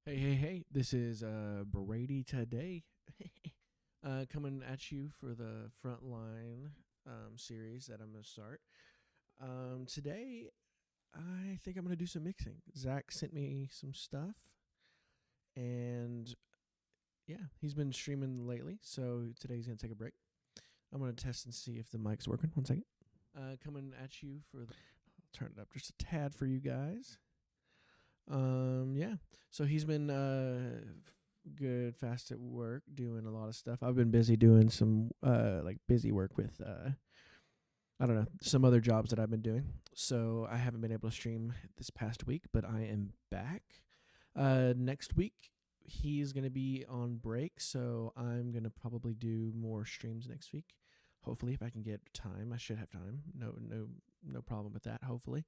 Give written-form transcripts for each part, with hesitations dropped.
Hey, this is Brady today. Coming at you for the Frontline series that I'm going to start. Today, I think I'm going to do some mixing. Zach sent me some stuff, and yeah, he's been streaming lately, so today he's going to take a break. I'm going to test and see if the mic's working. One second. Coming at you for the. I'll turn it up just a tad for you guys. Yeah. So he's been good, fast at work, doing a lot of stuff. I've been busy doing some like busy work with I don't know, some other jobs that I've been doing. So I haven't been able to stream this past week, but I am back. Next week he's gonna be on break, so I'm gonna probably do more streams next week. Hopefully, if I can get time, I should have time. No problem with that. Hopefully.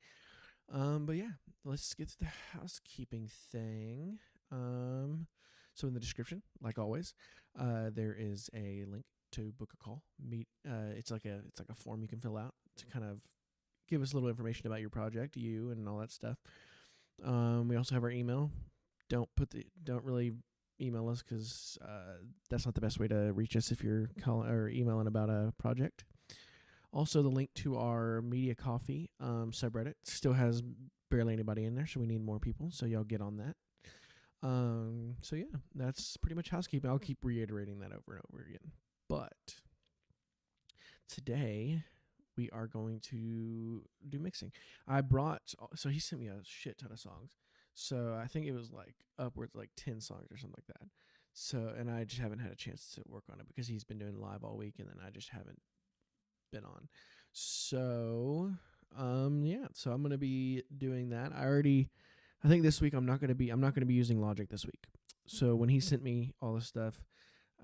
But yeah, let's get to the housekeeping thing. So in the description, like always, there is a link to book a call. It's like a form you can fill out to kind of give us a little information about your project, you and all that stuff. We also have our email. Don't really email us because that's not the best way to reach us if you're calling or emailing about a project. Also, the link to our Media Coffee subreddit still has barely anybody in there, so we need more people. So y'all get on that. So yeah, that's pretty much housekeeping. I'll keep reiterating that over and over again. But today we are going to do mixing. So he sent me a shit ton of songs. So I think it was like upwards like 10 songs or something like that. So, and I just haven't had a chance to work on it because he's been doing live all week, and then I just haven't been on. So, yeah. So I'm gonna be doing that. I think this week I'm not gonna be using Logic this week. So when he sent me all this stuff,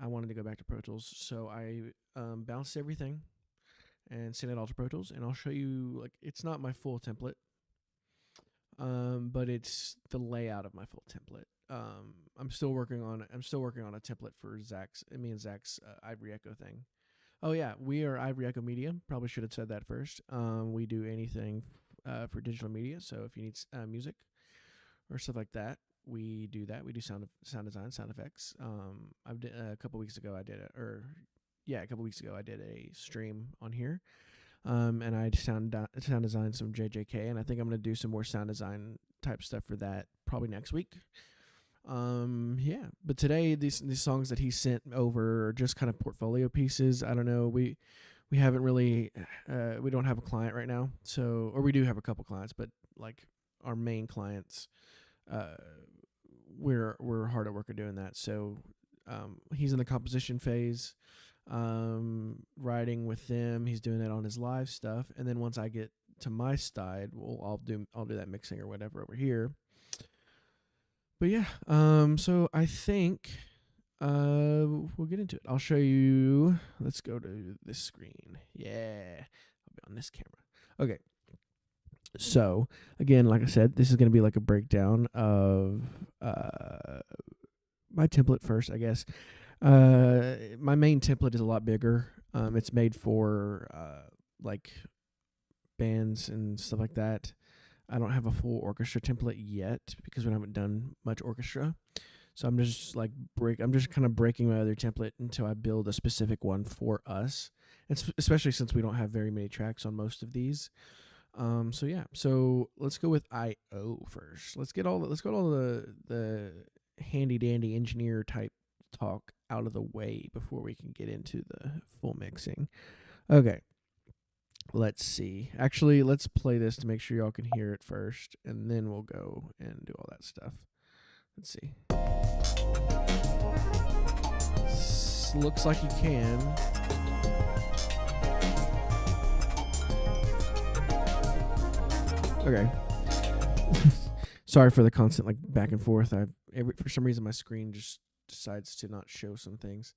I wanted to go back to Pro Tools. So I bounced everything and sent it all to Pro Tools, and I'll show you. Like, it's not my full template, but it's the layout of my full template. I'm still working on a template for me and Zach's Ivory Echo thing. Oh yeah, we are Ivory Echo Media. Probably should have said that first. We do anything for digital media. So if you need music or stuff like that, we do that. We do sound design, sound effects. A couple weeks ago I did a stream on here. And I sound designed some JJK, and I think I'm gonna do some more sound design type stuff for that probably next week. Yeah, but today these songs that he sent over are just kind of portfolio pieces. I don't know. We haven't really we don't have a client right now, or we do have a couple clients, but like our main clients, we're hard at work at doing that. So he's in the composition phase, writing with them. He's doing that on his live stuff, and then once I get to my side, I'll do that mixing or whatever over here. But yeah, so I think we'll get into it. I'll show you. Let's go to this screen. Yeah, I'll be on this camera. Okay. So again, like I said, this is going to be like a breakdown of my template first, I guess. My main template is a lot bigger. It's made for like bands and stuff like that. I don't have a full orchestra template yet because we haven't done much orchestra. So I'm just kind of breaking my other template until I build a specific one for us. And especially since we don't have very many tracks on most of these. So yeah. So let's go with I/O first. Let's get all the handy dandy engineer type talk out of the way before we can get into the full mixing. Okay. Let's see. Actually, let's play this to make sure y'all can hear it first, and then we'll go and do all that stuff. Let's see. Looks like you can. Okay. Sorry for the constant like back and forth. For some reason my screen just decides to not show some things.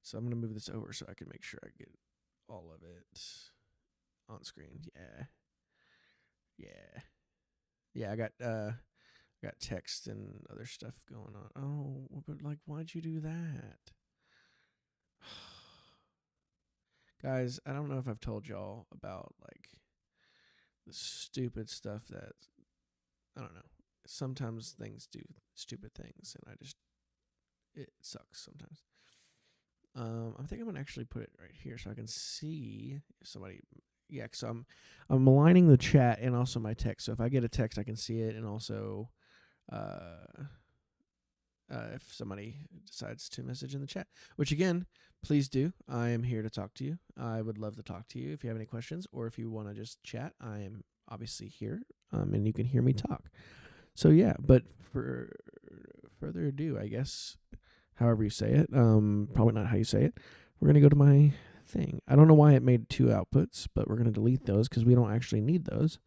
So I'm gonna move this over so I can make sure I get all of it on screen. Yeah. I got text and other stuff going on. Oh, but like, why'd you do that? Guys, I don't know if I've told y'all about like the stupid stuff that, I don't know. sometimes things do stupid things, and it sucks sometimes. I think I'm gonna actually put it right here so I can see if somebody. Yeah, so I'm aligning the chat and also my text. So if I get a text, I can see it, and also uh, if somebody decides to message in the chat, which again, please do. I am here to talk to you. I would love to talk to you if you have any questions, or if you want to just chat. I am obviously here, and you can hear me talk. So yeah, but for further ado, I guess, however you say it, probably not how you say it. We're gonna go to my thing. I don't know why it made 2 outputs, but we're gonna delete those because we don't actually need those.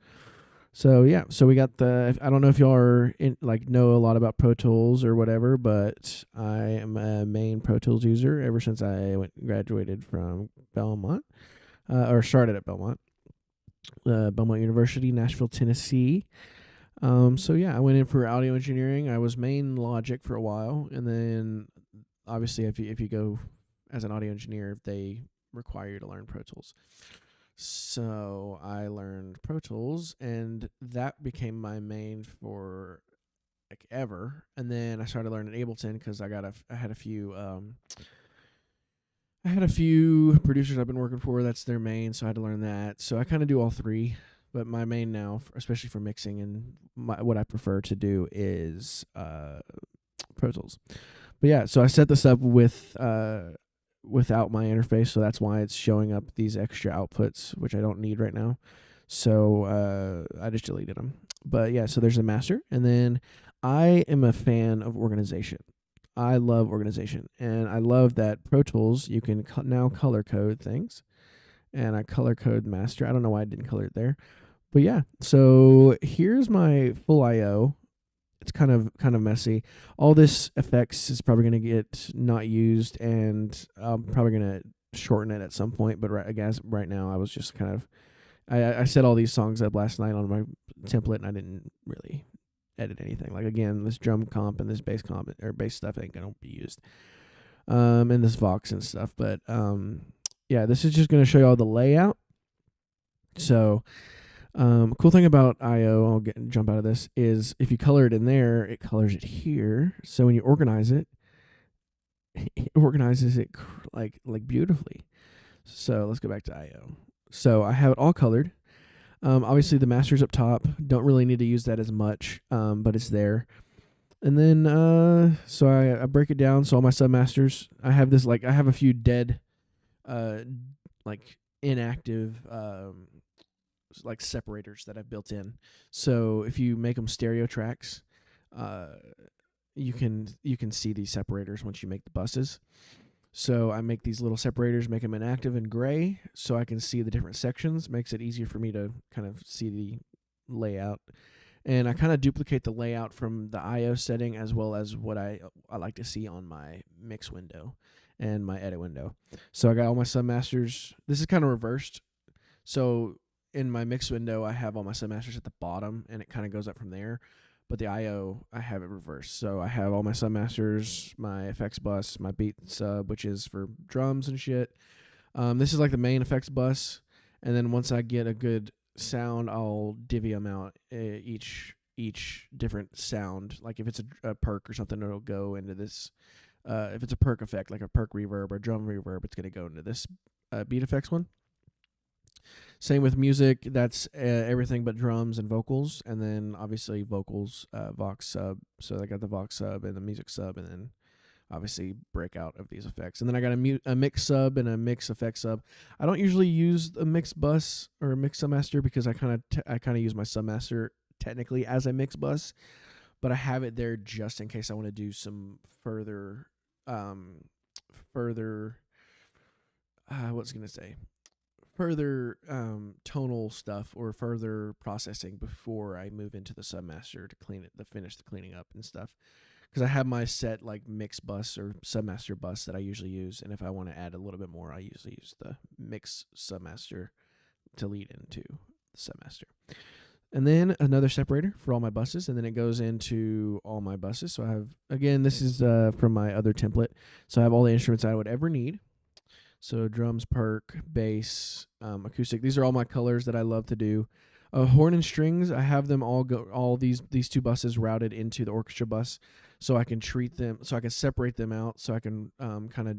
So yeah, so we got I don't know if y'all are know a lot about Pro Tools or whatever, but I am a main Pro Tools user ever since I graduated from Belmont, or started at Belmont University, Nashville, Tennessee. So yeah, I went in for audio engineering. I was main Logic for a while, and then obviously if you go as an audio engineer, they require you to learn Pro Tools. So I learned Pro Tools, and that became my main for like ever. And then I started learning Ableton because I had a few producers I've been working for. That's their main, so I had to learn that. So I kind of do all 3, but my main now, especially for mixing and what I prefer to do, is Pro Tools. But yeah, so I set this up without my interface, so that's why it's showing up these extra outputs, which I don't need right now. So I just deleted them. But yeah, so there's a master, and then I am a fan of organization. I love organization, and I love that Pro Tools, you can now color code things, and I color code master. I don't know why I didn't color it there, but yeah. So here's my full I/O. It's kind of messy. All this effects is probably going to get not used, and I'm probably going to shorten it at some point. But I guess right now I was just kind of, I set all these songs up last night on my template, and I didn't really edit anything. Like again, this drum comp and this bass comp or bass stuff ain't going to be used. And this Vox and stuff. But yeah, this is just going to show you all the layout. So cool thing about I/O, I'll jump out of this, is if you color it in there, it colors it here. So when you organize it, it organizes it like beautifully. So let's go back to I/O. So I have it all colored. Obviously the master's up top. Don't really need to use that as much, but it's there. And then so I break it down. So all my submasters, I have this I have a few dead, inactive separators that I've built in. So if you make them stereo tracks, you can see these separators once you make the buses. So I make these little separators, make them inactive and gray, so I can see the different sections. Makes it easier for me to kind of see the layout. And I kind of duplicate the layout from the I/O setting as well as what I like to see on my mix window and my edit window. So I got all my submasters. This is kind of reversed. So in my mix window, I have all my submasters at the bottom, and it kind of goes up from there. But the I/O, I have it reversed. So I have all my submasters, my effects bus, my beat sub, which is for drums and shit. This is like the main effects bus. And then once I get a good sound, I'll divvy them out, each different sound. Like if it's a perk or something, it'll go into this. If it's a perk effect, like a perk reverb or drum reverb, it's going to go into this beat effects one. Same with music. That's everything but drums and vocals, and then obviously vocals, Vox sub. So I got the Vox sub and the music sub, and then obviously breakout of these effects. And then I got a mix sub and a mix effect sub. I don't usually use a mix bus or a mix submaster because I kind of use my submaster technically as a mix bus, but I have it there just in case I want to do some further tonal stuff or further processing before I move into the submaster to finish the cleaning up and stuff. Because I have my set mix bus or submaster bus that I usually use, and if I want to add a little bit more, I usually use the mix submaster to lead into the submaster. And then another separator for all my buses, and then it goes into all my buses. So I have, again, this is from my other template. So I have all the instruments I would ever need. So drums, perk, bass, acoustic. These are all my colors that I love to do. Horn and strings, I have them all these two buses routed into the orchestra bus, so I can treat them, so I can separate them out, so I can kind of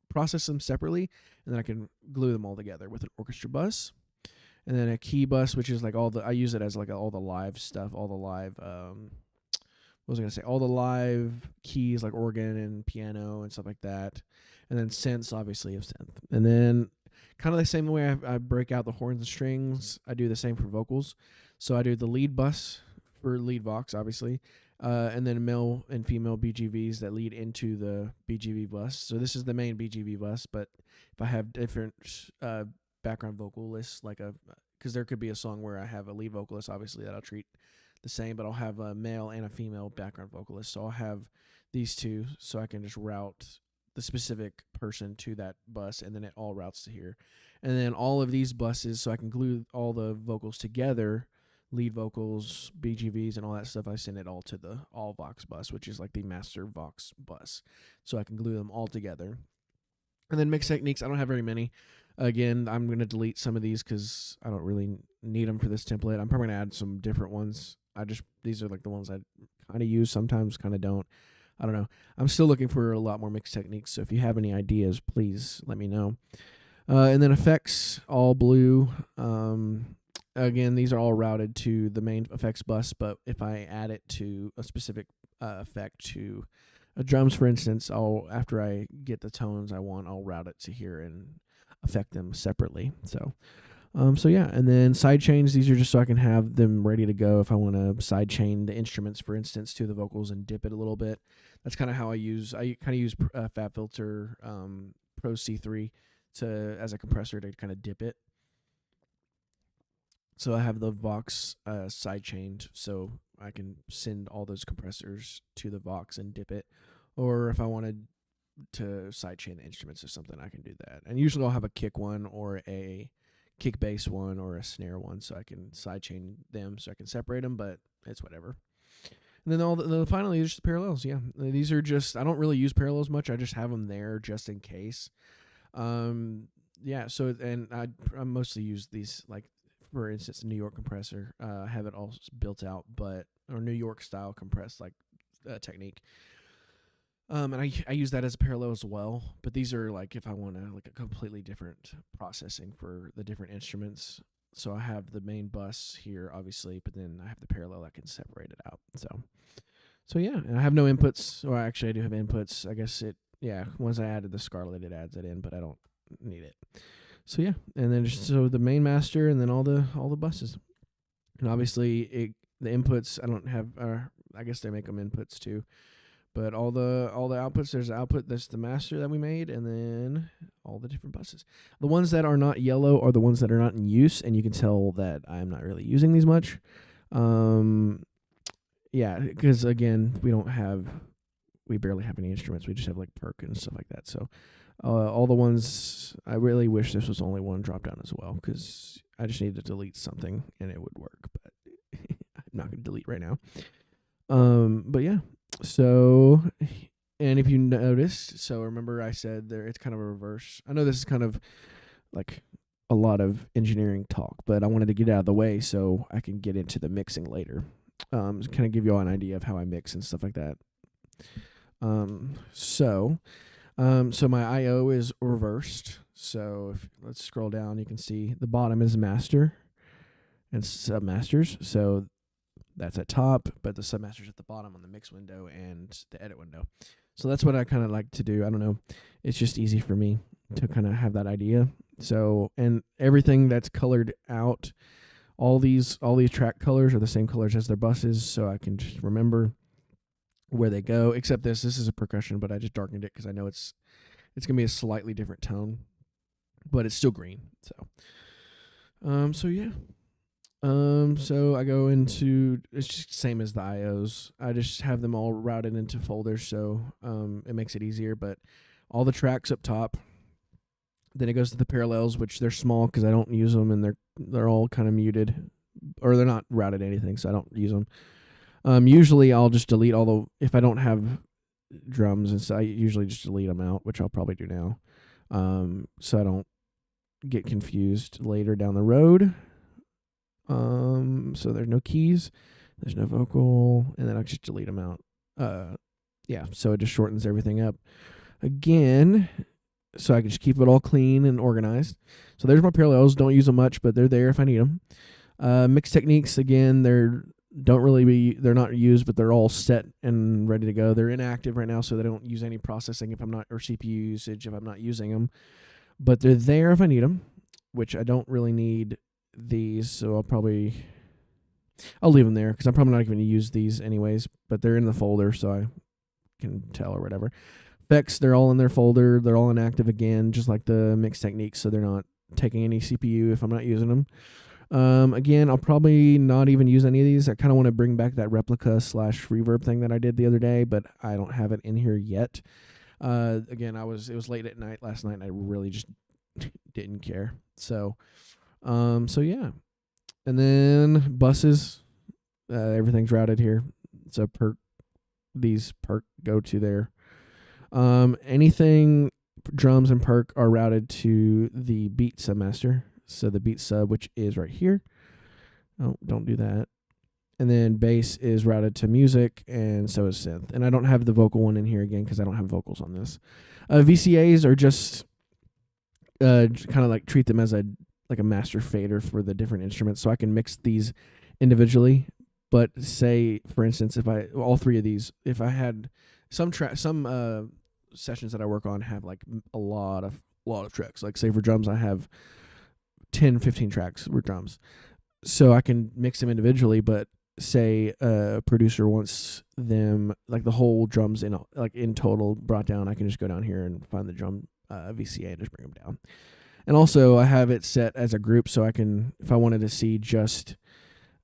process them separately, and then I can glue them all together with an orchestra bus. And then a key bus, which is like I use it as like all the live stuff, all the live what was I gonna say? All the live keys like organ and piano and stuff like that. And then synths, obviously, of synth. And then kind of the same way I break out the horns and strings, I do the same for vocals. So I do the lead bus for lead vox, obviously, and then male and female BGVs that lead into the BGV bus. So this is the main BGV bus, but if I have different background vocalists, like because there could be a song where I have a lead vocalist, obviously, that I'll treat the same, but I'll have a male and a female background vocalist. So I'll have these two, so I can just route the specific person to that bus, and then it all routes to here. And then all of these buses, so I can glue all the vocals together, lead vocals, BGVs, and all that stuff. I send it all to the all Vox bus, which is like the master Vox bus. So I can glue them all together. And then mix techniques, I don't have very many. Again, I'm going to delete some of these because I don't really need them for this template. I'm probably going to add some different ones. These are like the ones I kind of use sometimes, kind of don't. I don't know. I'm still looking for a lot more mix techniques, so if you have any ideas, please let me know. And then effects, all blue. Again, these are all routed to the main effects bus, but if I add it to a specific effect to drums, for instance, after I get the tones I want, I'll route it to here and affect them separately. So yeah, and then side chains, these are just so I can have them ready to go if I want to side chain the instruments, for instance, to the vocals and dip it a little bit. That's kind of how I kind of use FabFilter Pro C3 as a compressor to kind of dip it. So I have the Vox side chained, so I can send all those compressors to the Vox and dip it. Or if I wanted to side chain the instruments or something, I can do that. And usually I'll have a kick one or a kick bass one or a snare one, so I can side chain them so I can separate them, but it's whatever. And then finally, just the parallels. Yeah, these are just, I don't really use parallels much. I just have them there just in case. Yeah. So and I mostly use these, like, for instance, New York compressor. I have it all built out, or New York style compressed technique. And I use that as a parallel as well. But these are like if I want to like a completely different processing for the different instruments. So I have the main bus here, obviously, but then I have the parallel that can separate it out. So yeah, and I have no inputs, or actually I do have inputs. I guess once I added the Scarlett, it adds it in, but I don't need it. So yeah, and then so the main master, and then all the buses, and obviously the inputs I don't have. I guess they make them inputs too, but all the outputs. There's the output that's the master that we made, and then all the different buses. The ones that are not yellow are the ones that are not in use, and you can tell that I'm not really using these much. Yeah, because again, we barely have any instruments. We just have like perk and stuff like that. So all the ones, I really wish this was only one drop down as well, because I just need to delete something and it would work, but I'm not going to delete right now. But yeah, so, and if you noticed, so remember I said it's kind of a reverse. I know this is kind of like a lot of engineering talk, but I wanted to get out of the way so I can get into the mixing later. To kind of give you all an idea of how I mix and stuff like that. So my I/O is reversed. So let's scroll down, you can see the bottom is master and submasters. So that's at top, but the submaster's at the bottom on the mix window and the edit window. So that's what I kind of like to do. I don't know. It's just easy for me to kind of have that idea. So, and everything that's colored out, all these track colors are the same colors as their buses, so I can just remember where they go. Except this is a percussion, but I just darkened it because I know it's gonna be a slightly different tone, but it's still green. So yeah. So I go into, it's just the same as the IOs. I just have them all routed into folders, so it makes it easier. But all the tracks up top. Then it goes to the parallels, which they're small because I don't use them, and they're all kind of muted, or they're not routed anything, so I don't use them. Usually I'll just delete if I don't have drums, and so I usually just delete them out, which I'll probably do now, so I don't get confused later down the road. So there's no keys, there's no vocal, and then I just delete them out. Yeah, so it just shortens everything up again, so I can just keep it all clean and organized. So there's my parallels. Don't use them much, but they're there if I need them. Mix techniques, again, they're not used, but they're all set and ready to go. They're inactive right now, so they don't use any processing if I'm not, or CPU usage if I'm not using them. But they're there if I need them, which I don't really need these, so I'll leave them there because I'm probably not going to use these anyways. But they're in the folder, so I can tell or whatever. Effects, they're all in their folder. They're all inactive again, just like the mix techniques, so they're not taking any CPU if I'm not using them. Again, I'll probably not even use any of these. I kind of want to bring back that replica / reverb thing that I did the other day, but I don't have it in here yet. Again, it was late at night last night, and I really just didn't care. So yeah. And then buses, everything's routed here. So these perk go to there. Anything drums and perk are routed to the beat submaster. So the beat sub, which is right here. Oh, don't do that. And then bass is routed to music, and so is synth. And I don't have the vocal one in here again because I don't have vocals on this. VCAs are just kind of like treat them as a master fader for the different instruments, so I can mix these individually. But say, for instance, if all three of these, if I had some sessions that I work on have like a lot of tracks. Like say for drums, I have 10, 15 tracks for drums. So I can mix them individually, but say a producer wants them like the whole drums in total brought down, I can just go down here and find the drum VCA and just bring them down. And also I have it set as a group, so I can, if I wanted to see just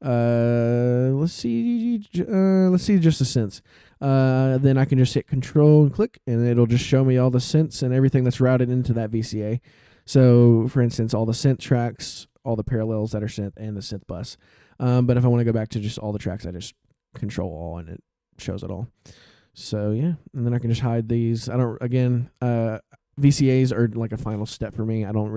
let's see just the synths, then I can just hit control and click, and it'll just show me all the synths and everything that's routed into that VCA. So for instance, all the synth tracks, all the parallels that are synth, and the synth bus. But if I want to go back to just all the tracks, I just control all and it shows it all. So yeah, and then I can just hide these. VCAs are like a final step for me. I don't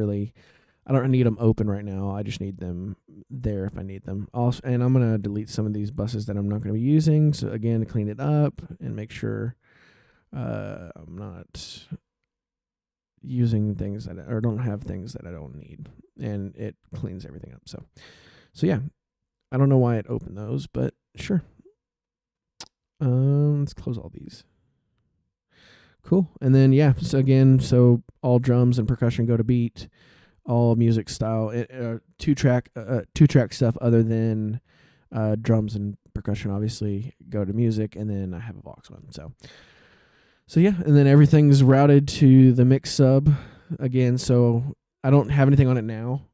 need them open right now. I just need them there if I need them. Also, and I'm going to delete some of these buses that I'm not going to be using. So again, to clean it up and make sure I'm not using things or don't have things that I don't need, and it cleans everything up. So yeah, I don't know why it opened those, but sure. Let's close all these. Cool. And then yeah, so all drums and percussion go to beat. All music style, two track stuff other than drums and percussion obviously go to music, and then I have a Vox one. So yeah, and then everything's routed to the mix sub again. So I don't have anything on it now.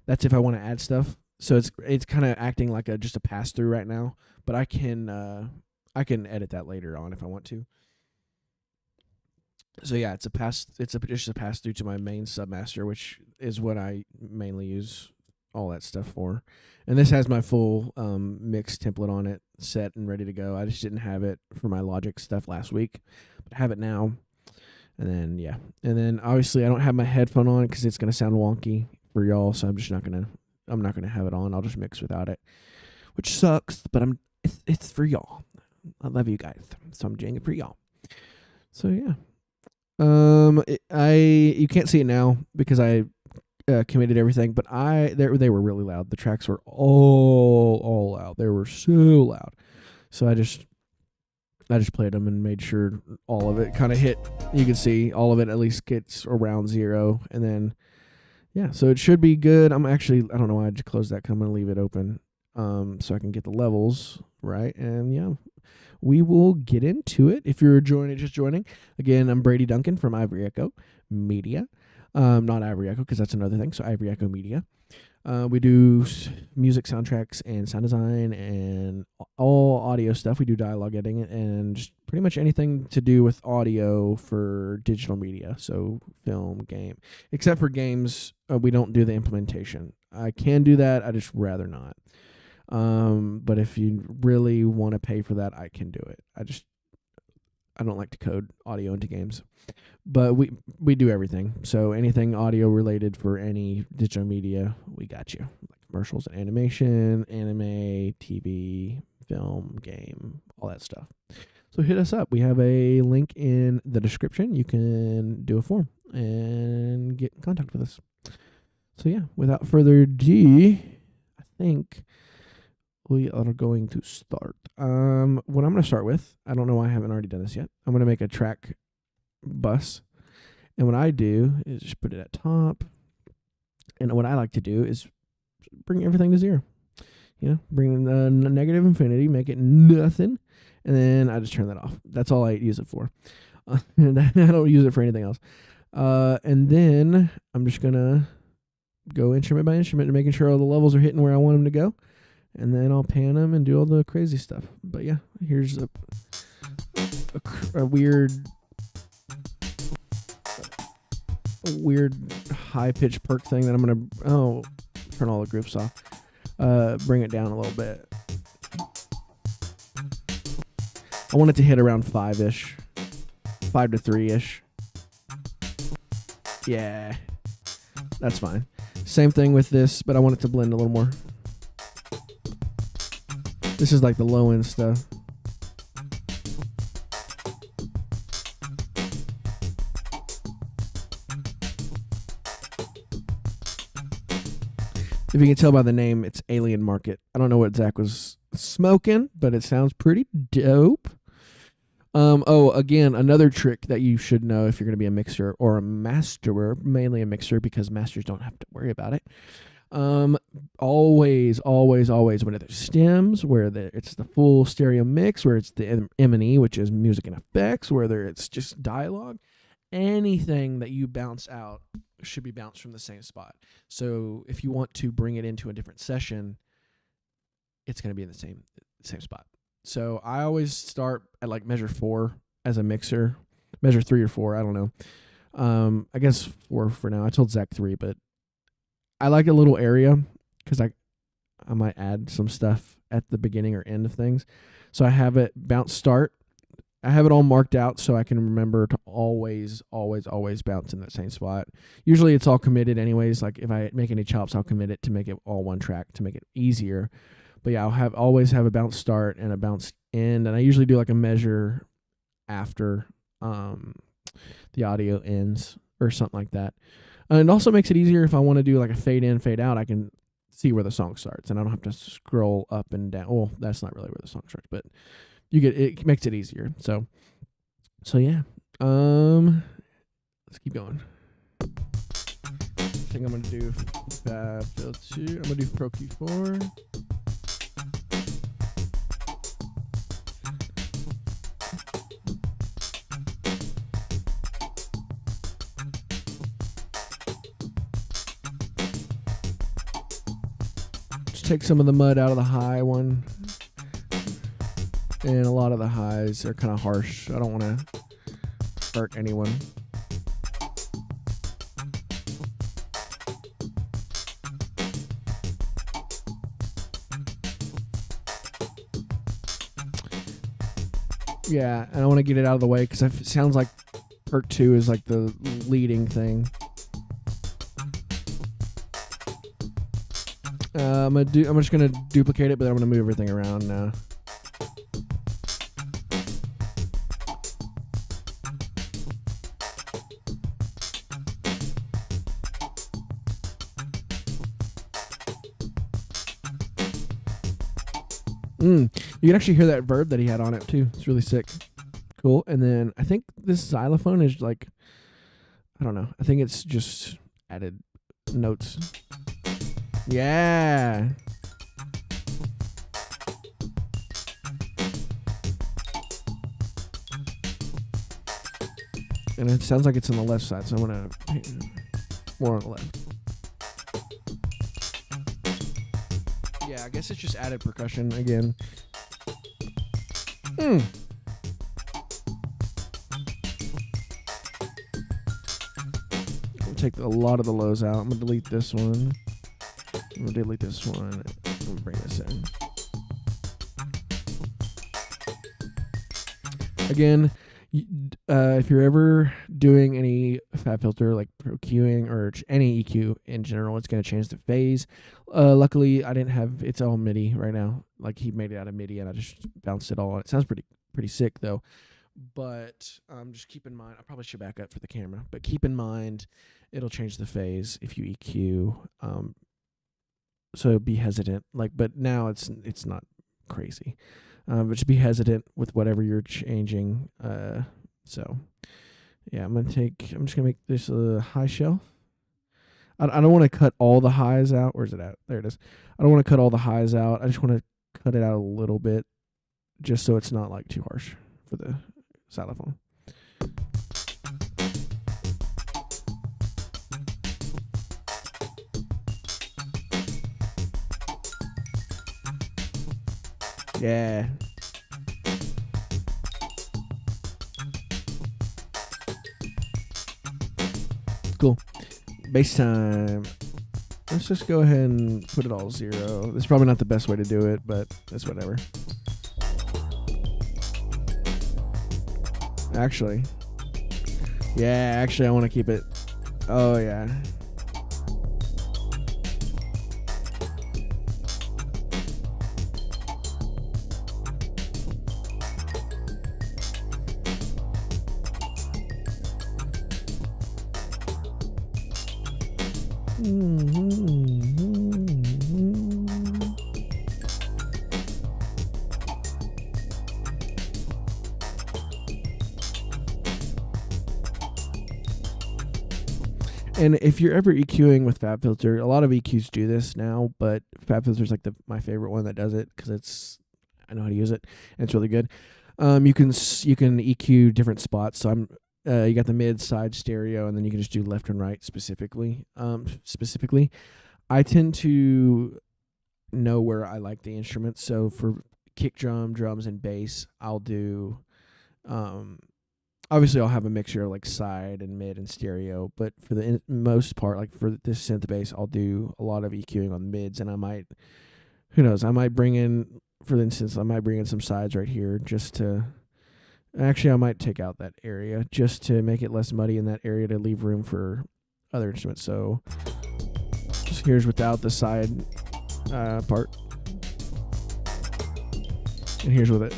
That's if I want to add stuff. So it's kind of acting like just a pass through right now, but I can edit that later on if I want to. So yeah, it's just a pass through to my main submaster, which is what I mainly use all that stuff for. And this has my full mix template on it set and ready to go. I just didn't have it for my Logic stuff last week, but I have it now. And then yeah, and then obviously I don't have my headphone on because it's gonna sound wonky for y'all. So I'm not gonna have it on. I'll just mix without it, which sucks. But it's for y'all. I love you guys, so I'm doing it for y'all. So yeah. You can't see it now because I committed everything, but they were really loud. The tracks were all loud. They were so loud. So I just played them and made sure all of it kind of hit. You can see all of it at least gets around 0, and then yeah, so it should be good. I don't know why I just closed that because I'm gonna leave it open, so I can get the levels right, and yeah. We will get into it. If you're just joining, again, I'm Brady Duncan from Ivory Echo Media. Not Ivory Echo, because that's another thing, so Ivory Echo Media. We do music soundtracks and sound design and all audio stuff. We do dialogue editing and just pretty much anything to do with audio for digital media, so film, game. Except for games, we don't do the implementation. I can do that, I just rather not. But if you really want to pay for that, I can do it. I don't like to code audio into games, but we do everything. So anything audio related for any digital media, we got you. Like commercials and animation, anime, TV, film, game, all that stuff. So hit us up. We have a link in the description. You can do a form and get in contact with us. So yeah, without further ado, I think we are going to start. What I'm going to start with, I don't know why I haven't already done this yet. I'm going to make a track bus. And what I do is just put it at top. And what I like to do is bring everything to zero. Bring in the negative infinity, make it nothing. And then I just turn that off. That's all I use it for. And I don't use it for anything else. And then I'm just going to go instrument by instrument and making sure all the levels are hitting where I want them to go. And then I'll pan them and do all the crazy stuff. But yeah, here's a weird high-pitched perk thing that I'm going to turn all the groups off. Bring it down a little bit. I want it to hit around 5-ish. 5 to 3-ish. Yeah. That's fine. Same thing with this, but I want it to blend a little more. This is like the low end stuff. If you can tell by the name, it's Alien Market. I don't know what Zach was smoking, but it sounds pretty dope. Again, another trick that you should know if you're going to be a mixer or a masterer, mainly a mixer because masters don't have to worry about it. Always, when there's stems, it's the full stereo mix, where it's the M&E, which is music and effects, whether it's just dialogue, anything that you bounce out should be bounced from the same spot. So if you want to bring it into a different session, it's going to be in the same spot. So I always start at like measure 4 as a mixer, measure 3 or 4, I don't know. I guess 4 for now. I told Zach 3, but I like a little area because I might add some stuff at the beginning or end of things. So I have it bounce start. I have it all marked out so I can remember to always bounce in that same spot. Usually it's all committed anyways. Like if I make any chops, I'll commit it to make it all one track to make it easier. But yeah, I'll always have a bounce start and a bounce end. And I usually do like a measure after the audio ends or something like that. And it also makes it easier if I want to do like a fade in, fade out. I can see where the song starts and I don't have to scroll up and down. Well, that's not really where the song starts, but it makes it easier. So yeah. Let's keep going. I think I'm gonna do fill 2. I'm gonna do Pro Q4. Just take some of the mud out of the high one. And a lot of the highs are kind of harsh. I don't want to hurt anyone. Yeah, and I want to get it out of the way because it sounds like part 2 is like the leading thing. I'm just gonna duplicate it, but I'm gonna move everything around now. You can actually hear that verb that he had on it too. It's really sick. Cool. And then I think this xylophone is like, I don't know. I think it's just added notes. Yeah. And it sounds like it's on the left side, so I'm going to more on the left. Yeah, I guess it's just added percussion again. I'll take a lot of the lows out. I'm going to delete this one. I'm going to delete this one. I'm going to bring this in. Again, if you're ever doing any FabFilter like Pro Qing or any EQ in general, it's going to change the phase. Luckily, I didn't have it's all MIDI right now. Like he made it out of MIDI, and I just bounced it all. It sounds pretty sick though. But just keep in mind, I probably should back up for the camera. But keep in mind, it'll change the phase if you EQ. So be hesitant. But now it's not crazy. But just be hesitant with whatever you're changing. So, yeah, I'm just gonna make this a high shelf. I don't want to cut all the highs out. Where's it at? There it is. I don't want to cut all the highs out. I just want to cut it out a little bit, just so it's not like too harsh for the xylophone. Yeah. Cool. Bass time. Let's just go ahead and put it all 0. This is probably not the best way to do it, but it's whatever. Actually. Yeah, actually I want to keep it. Oh, yeah. And if you're ever EQing with FabFilter, a lot of EQs do this now, but FabFilter is like my favorite one that does it because I know how to use it and it's really good. You can EQ different spots. So you got the mid, side, stereo, and then you can just do left and right specifically. I tend to know where I like the instruments. So for kick drum, drums, and bass, I'll do. Obviously, I'll have a mixture of like side and mid and stereo, but for the most part, like for this synth bass, I'll do a lot of EQing on mids, and I might, who knows, I might bring in, for instance, some sides right here just to. Actually, I might take out that area just to make it less muddy in that area to leave room for other instruments. So just here's without the side part, and here's with it.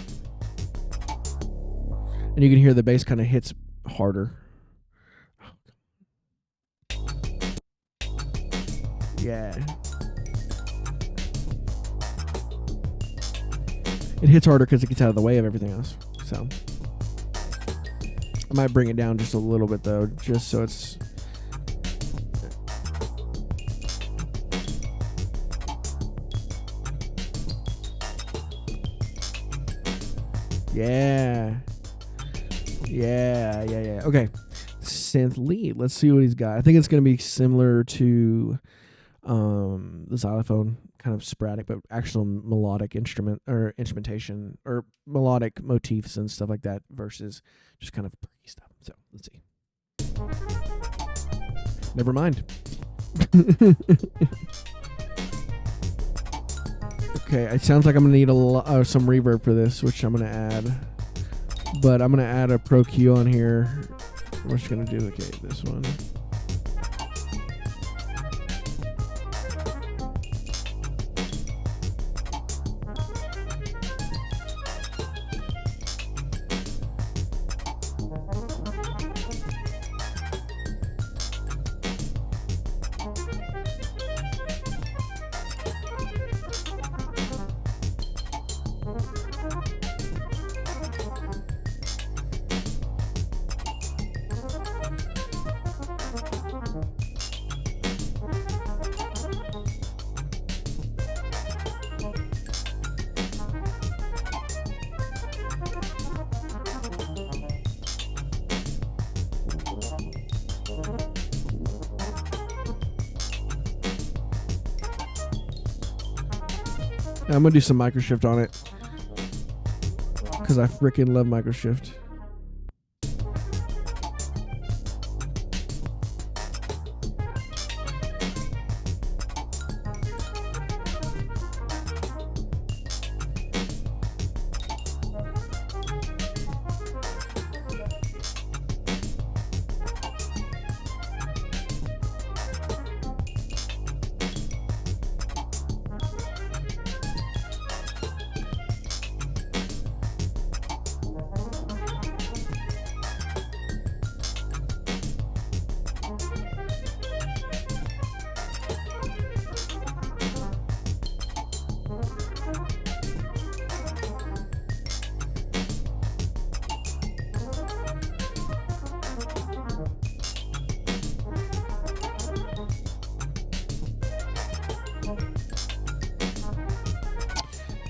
And you can hear the bass kind of hits harder. Yeah. It hits harder because it gets out of the way of everything else. So I might bring it down just a little bit though, just so it's. Yeah. Yeah. Okay. Synth lead. Let's see what he's got. I think it's going to be similar to the xylophone, kind of sporadic, but actual melodic instrumentation or melodic motifs and stuff like that versus just kind of perky stuff. So let's see. Never mind. Okay, it sounds like I'm going to need some reverb for this, which I'm going to add. But I'm going to add a Pro Q on here. We're just going to do, this one. I'm going to do some microshift on it because I freaking love microshift.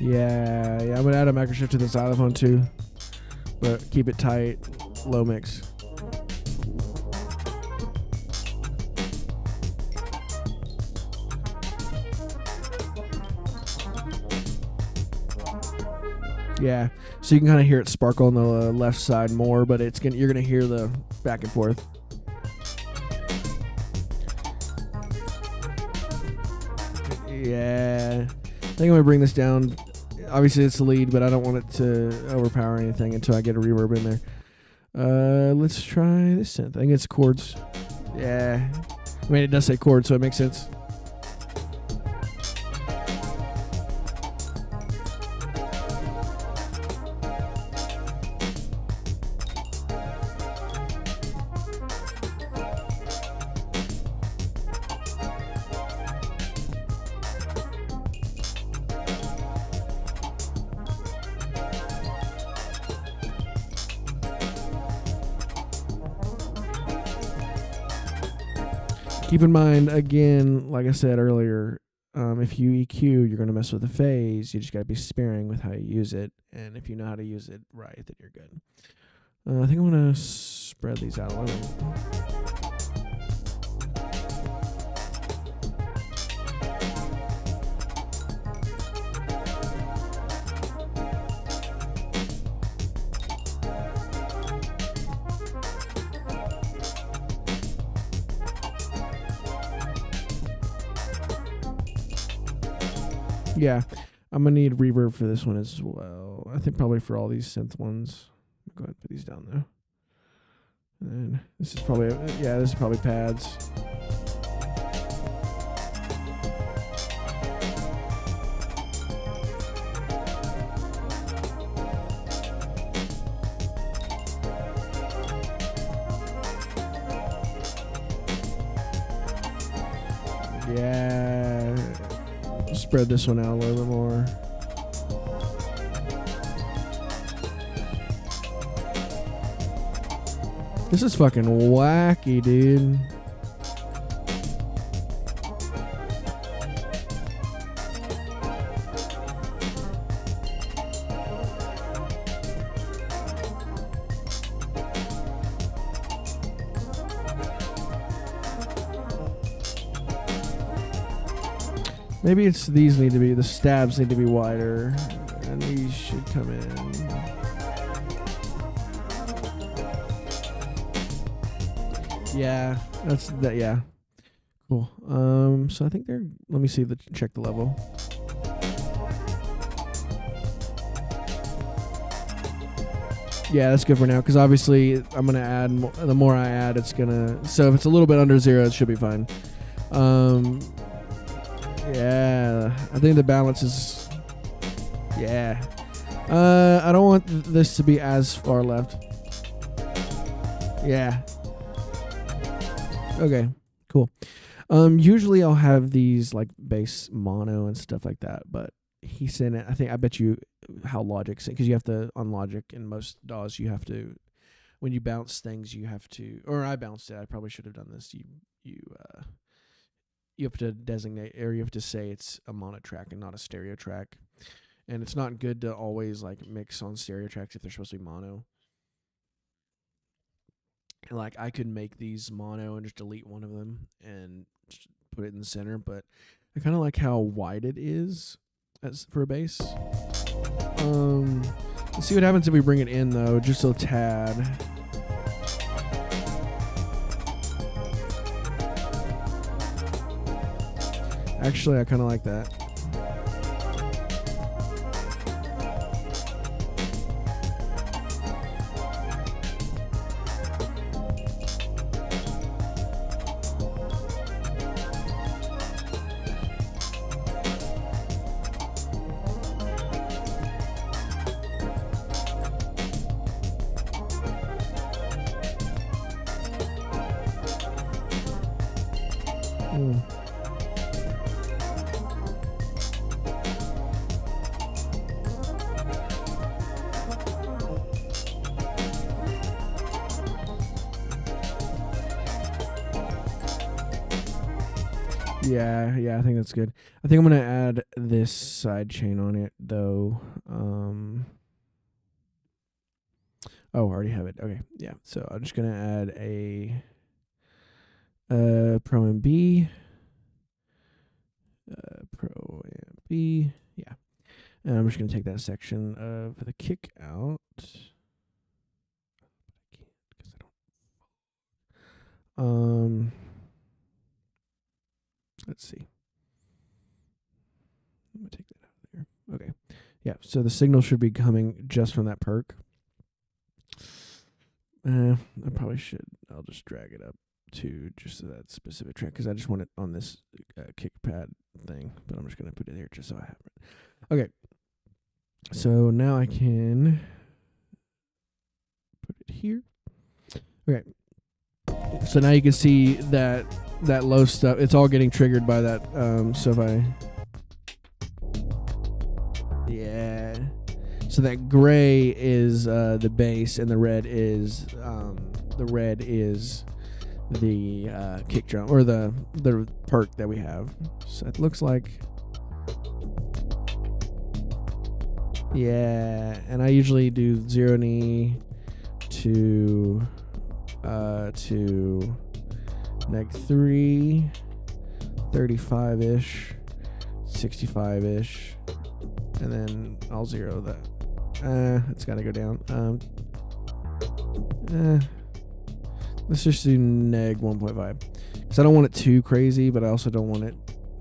Yeah, I'm gonna add a micro shift to the xylophone too, but keep it tight, low mix. Yeah, so you can kind of hear it sparkle on the left side more, but you're gonna hear the back and forth. Yeah, I think I'm gonna bring this down. Obviously, it's the lead, but I don't want it to overpower anything until I get a reverb in there. Let's try this synth. I think it's chords. Yeah, I mean it does say chords, so it makes sense. Keep in mind, again, like I said earlier, if you EQ, you're going to mess with the phase. You just got to be sparing with how you use it. And if you know how to use it right, then you're good. I think I'm going to spread these out a little bit. Yeah, I'm going to need reverb for this one as well. I think probably for all these synth ones. Go ahead and put these down though. And then this is probably, this is probably pads. Yeah. Spread this one out a little bit more. This is fucking wacky, dude. Maybe it's these need to be, the stabs need to be wider, and these should come in. Yeah, that's that. Yeah, cool. So I think they're. Let me see check the level. Yeah, that's good for now, because obviously I'm gonna add more. The more I add, it's gonna. So if it's a little bit under 0, it should be fine. Yeah, I think the balance is. Yeah. I don't want this to be as far left. Yeah. Okay, cool. Usually I'll have these like bass mono and stuff like that, but he sent it. I bet you how Logic sent, because you have to, on Logic in most DAWs, you have to, when you bounce things, you have to, or I bounced it. I probably should have done this. You have to designate, or you have to say it's a mono track and not a stereo track. And it's not good to always like mix on stereo tracks if they're supposed to be mono. Like I could make these mono and just delete one of them and just put it in the center, but I kind of like how wide it is as for a bass. Let's see what happens if we bring it in though, just a tad. Actually, I kind of like that. Yeah, I think that's good. I think I'm gonna add this side chain on it though. Oh, I already have it. Okay, yeah. So I'm just gonna add a Pro MB, Pro MB, yeah. And I'm just gonna take that section of the kick out. I can't because I don't. Let's see. I'm gonna take that out of there. Okay, yeah. So the signal should be coming just from that perk. I probably should. I'll just drag it up to just that specific track because I just want it on this kick pad thing. But I'm just gonna put it here just so I have it. Okay. So now I can put it here. Okay. So now you can see that low stuff. It's all getting triggered by that. So if I, yeah. So that gray is the bass, and the red is the kick drum or the perk that we have. So it looks like, yeah. And I usually do 0 knee to -3, 35-ish, 65-ish, and then I'll 0 that. It's got to go down. Let's just do neg 1.5 because I don't want it too crazy, but I also don't want it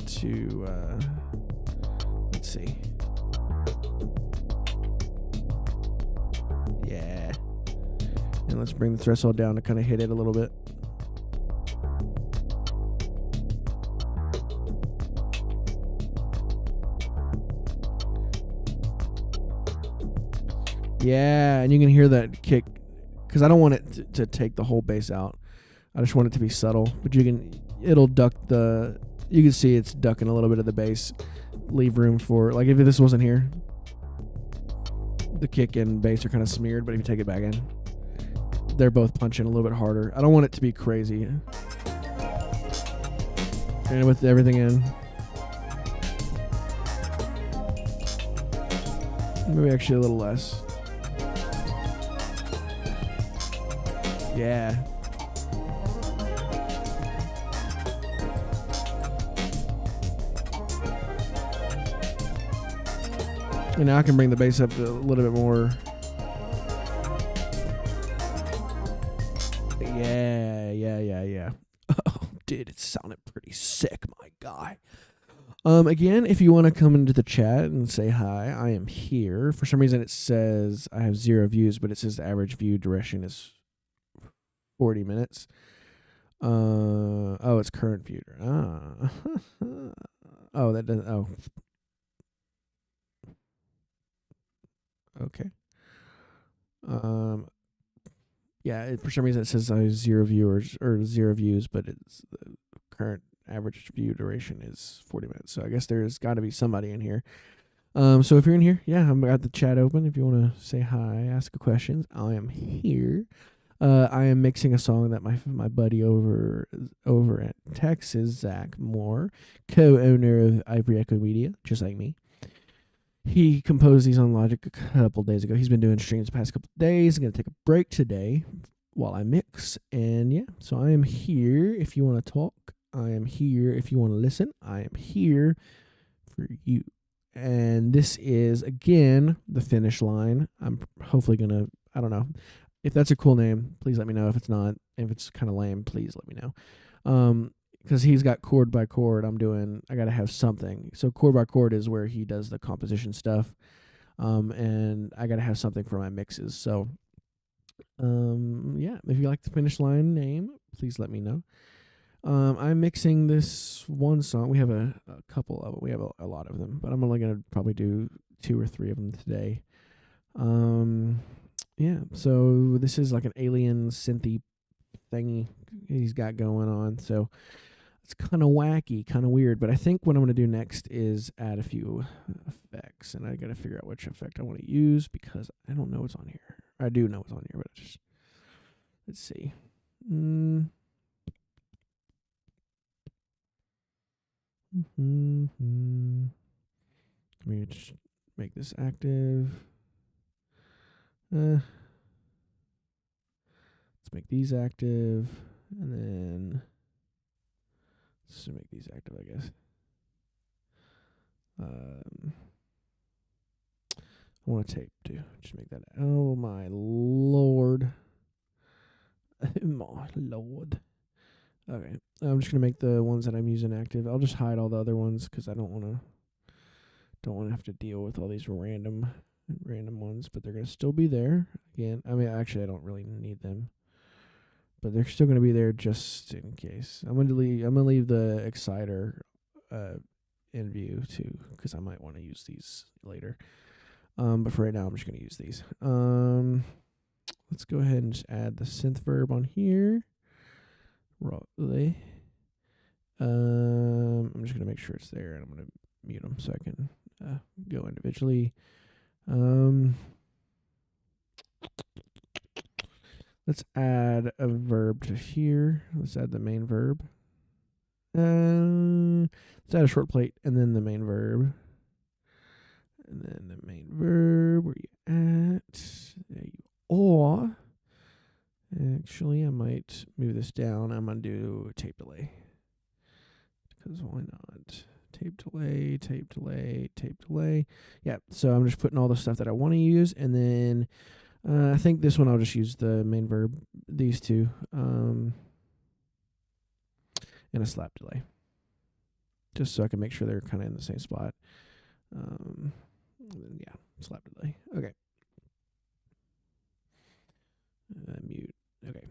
to. Let's see. Yeah, and let's bring the threshold down to kind of hit it a little bit. Yeah, and you can hear that kick because I don't want it to take the whole bass out. I just want it to be subtle, but it'll duck you can see it's ducking a little bit of the bass, leave room for, like if this wasn't here, the kick and bass are kind of smeared, but if you take it back in, they're both punching a little bit harder. I don't want it to be crazy. And with everything in, maybe actually a little less. Yeah. And now I can bring the bass up a little bit more. Yeah. Oh, dude, it sounded pretty sick, my guy. Again, if you want to come into the chat and say hi, I am here. For some reason, it says I have 0 views, but it says the average view duration is 40 minutes. Oh, it's current view. Oh, that doesn't. Oh, okay. Yeah. For some reason, it says I have 0 viewers or 0 views, but it's the current average view duration is 40 minutes. So I guess there's got to be somebody in here. So if you're in here, yeah, I've got the chat open. If you want to say hi, ask a question, I am here. I am mixing a song that my buddy over at Texas, Zach Moore, co-owner of Ivory Echo Media, just like me. He composed these on Logic a couple days ago. He's been doing streams the past couple days. I'm going to take a break today while I mix. And yeah, so I am here if you want to talk. I am here if you want to listen. I am here for you. And this is, again, the finish line. I'm hopefully going to, I don't know. If that's a cool name, please let me know. If it's not, if it's kind of lame, please let me know. Because he's got chord by chord. I got to have something. So chord by chord is where he does the composition stuff. And I got to have something for my mixes. So, yeah, if you like the finish line name, please let me know. I'm mixing this one song. We have a couple of it. We have a lot of them, but I'm only going to probably do 2 or 3 of them today. Yeah, so this is like an alien synthy thingy he's got going on. So it's kind of wacky, kind of weird. But I think what I'm going to do next is add a few effects. And I got to figure out which effect I want to use because I don't know what's on here. I do know what's on here, but just let's see. Let me just make this active. Let's make these active, and then let's make these active, I guess. I want to tape too. Just make that. Oh my lord. My lord. Okay. I'm just gonna make the ones that I'm using active. I'll just hide all the other ones because I don't want to have to deal with all these random ones. But they're gonna still be there again. I mean, actually, I don't really need them, but they're still gonna be there just in case. I'm gonna leave the exciter in view too because I might want to use these later. But for right now, I'm just going to use these. Let's go ahead and just add the synth verb on here. I'm just going to make sure it's there, and I'm going to mute them so I can go individually. Let's add a verb to here. Let's add the main verb. Let's add a short plate, and then the main verb. And then the main verb, where you at? There you are. Actually, I might move this down. I'm going to do tape delay. Because why not? Tape delay, tape delay, tape delay. Yeah, so I'm just putting all the stuff that I want to use. And then I think this one I'll just use the main verb, these two, and a slap delay. Just so I can make sure they're kind of in the same spot. Yeah, slap delay. Okay. Mute. Okay.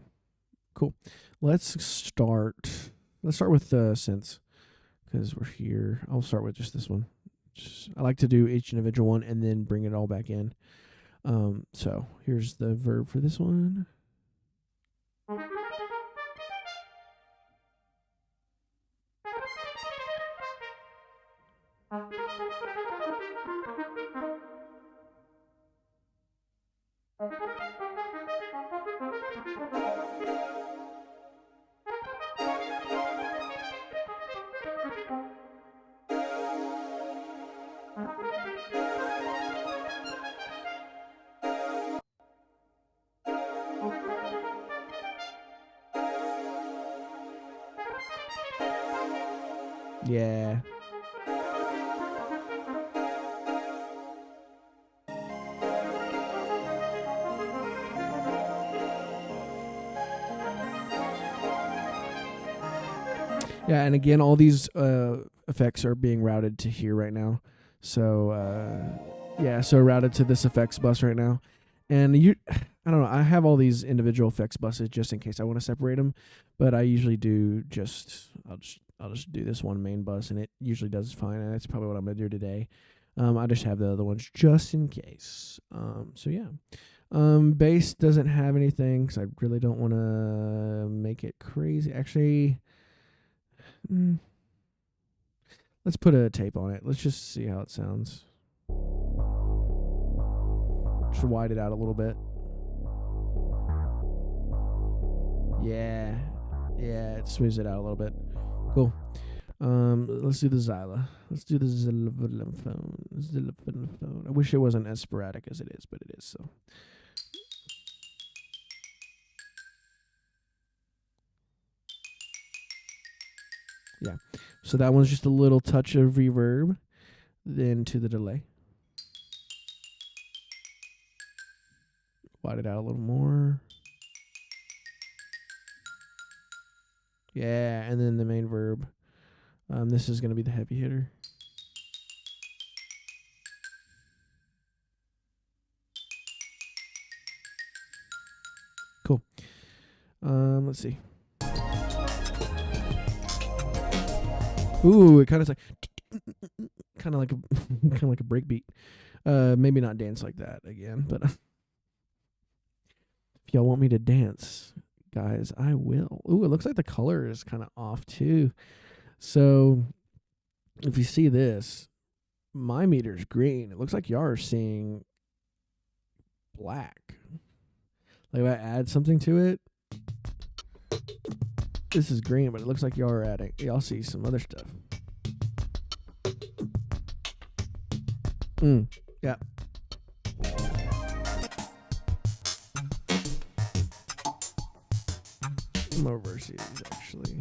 Cool. Let's start with the synths because we're here. I'll start with just this one. I like to do each individual one and then bring it all back in. So here's the verb for this one. Yeah. Yeah, and again, all these effects are being routed to here right now. So, so routed to this effects bus right now. And I don't know, I have all these individual effects buses just in case I want to separate them, but I usually do I'll just do this one main bus, and it usually does fine, and that's probably what I'm going to do today. I just have the other ones just in case. So yeah. Bass doesn't have anything because I really don't want to make it crazy. Actually, let's put a tape on it. Let's just see how it sounds. Just widen it out a little bit. Yeah, it smooths it out a little bit. Cool. Let's do the Zyla. Let's do the xylophone. I wish it wasn't as sporadic as it is, but it is. So. Yeah. So that one's just a little touch of reverb, then to the delay. Widen it out a little more. Yeah, and then the main verb. This is going to be the heavy hitter. Cool. Let's see. Ooh, it kind of like a break beat. Maybe not dance like that again, but if y'all want me to dance, guys, I will. Ooh, it looks like the color is kind of off too. So if you see this, my meter's green. It looks like y'all are seeing black. Like if I add something to it, this is green, but it looks like y'all see some other stuff. Yeah. I'm overseas, actually.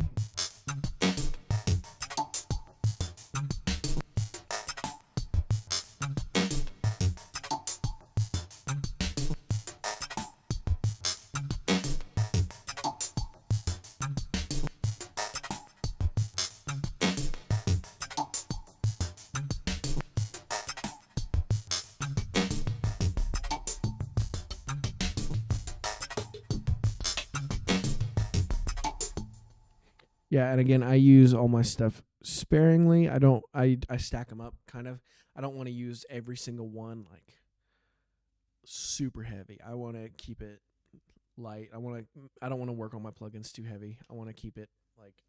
Yeah, and again, I use all my stuff sparingly. I stack them up kind of. I don't want to use every single one like super heavy. I want to keep it light. I don't want to work on my plugins too heavy. I want to keep it like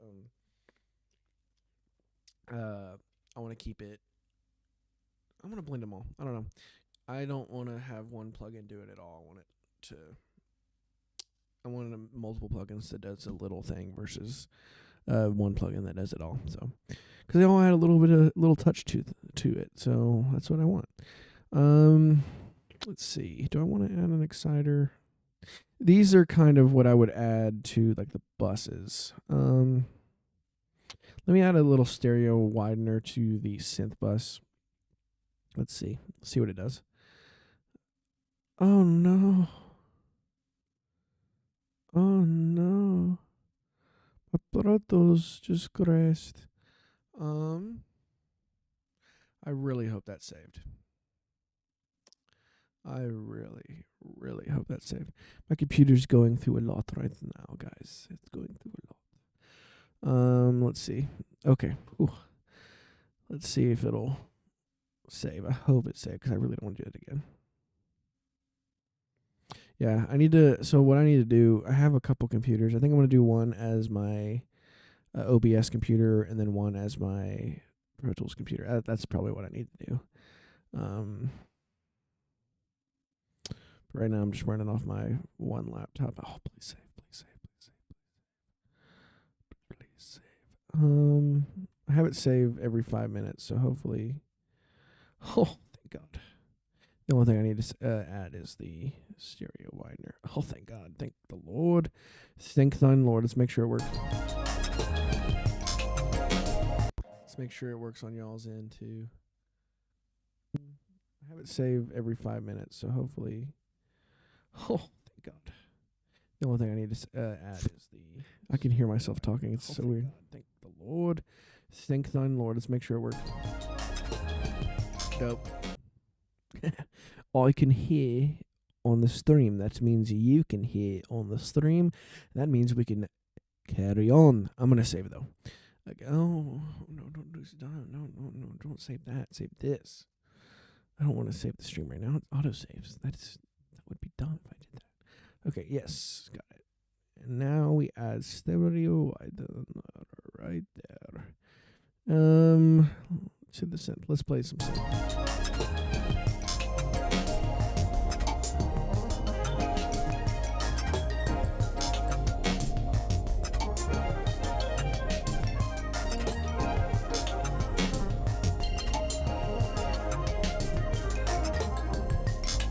I want to keep it I'm going to blend them all. I don't know. I don't want to have one plugin do it at all. I wanted multiple plugins that does a little thing versus one plugin that does it all. So, because they all had a little touch to it. So that's what I want. Let's see. Do I want to add an exciter? These are kind of what I would add to like the buses. Let me add a little stereo widener to the synth bus. Let's see. See what it does. Oh no. Oh no. Aparatos just crashed. I really hope that's saved. I really, really hope that's saved. My computer's going through a lot right now, guys. It's going through a lot. Let's see. Okay. Ooh. Let's see if it'll save. I hope it's saved because I really don't want to do it again. Yeah, so what I need to do, I have a couple computers. I think I'm going to do one as my OBS computer and then one as my Pro Tools computer. That's probably what I need to do. But right now I'm just running off my one laptop. Oh, please save, please save, please save, please save. I have it save every 5 minutes, so hopefully. Oh, thank God. The only thing I need to add is the stereo widener. Oh, thank God. Thank the Lord. Thank thine Lord. Let's make sure it works. Let's make sure it works on y'all's end, too. I have it save every 5 minutes, so hopefully. Oh, thank God. The only thing I need to add is the... I can hear myself talking. It's so weird. God. Thank the Lord. Thank thine Lord. Let's make sure it works. Dope. I can hear on the stream. That means you can hear on the stream. That means we can carry on. I'm going to save it, though. Like, oh, no, don't save that. Save this. I don't want to save the stream right now. It auto-saves. That would be dumb if I did that. Okay, yes, got it. And now we add stereo right there. To the synth. Let's play some synth.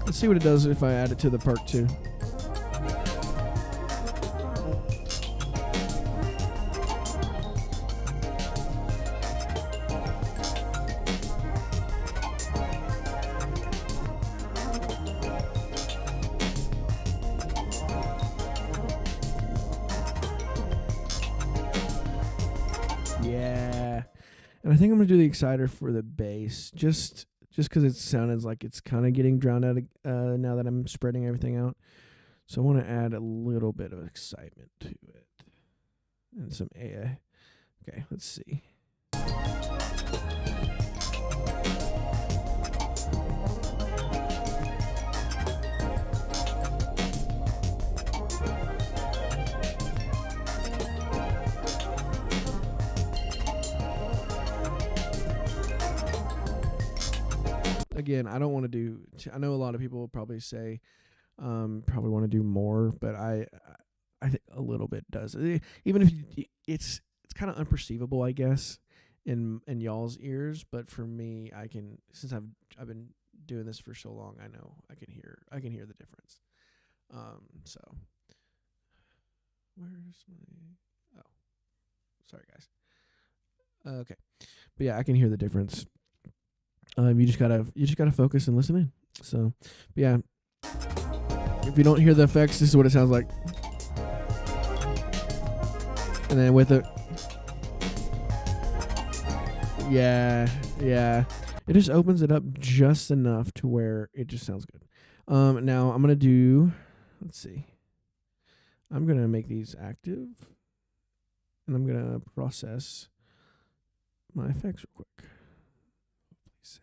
Let's see what it does if I add it to the part 2. Yeah. And I think I'm going to do the exciter for the bass. Just because it sounded like it's kind of getting drowned out now that I'm spreading everything out. So I want to add a little bit of excitement to it. And some AI. Okay, let's see. Again, I don't want to do... I know a lot of people will probably say probably want to do more, but I think a little bit does. Even if it's kind of unperceivable, I guess, in y'all's ears, but for me, I can, since I've been doing this for so long. I know I can hear the difference. So where's my? Oh, sorry guys. Okay, but yeah, I can hear the difference. You just gotta focus and listen in. So, but yeah, if you don't hear the effects, this is what it sounds like. And then with it, yeah, it just opens it up just enough to where it just sounds good. Now I'm gonna do. Let's see. I'm gonna make these active, and I'm gonna process my effects real quick. Please save.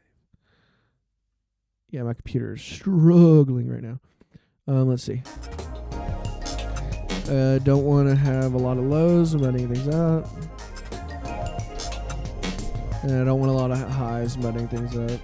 Yeah, my computer is struggling right now. Let's see. Don't want to have a lot of lows letting things out. And I don't want a lot of highs letting things up.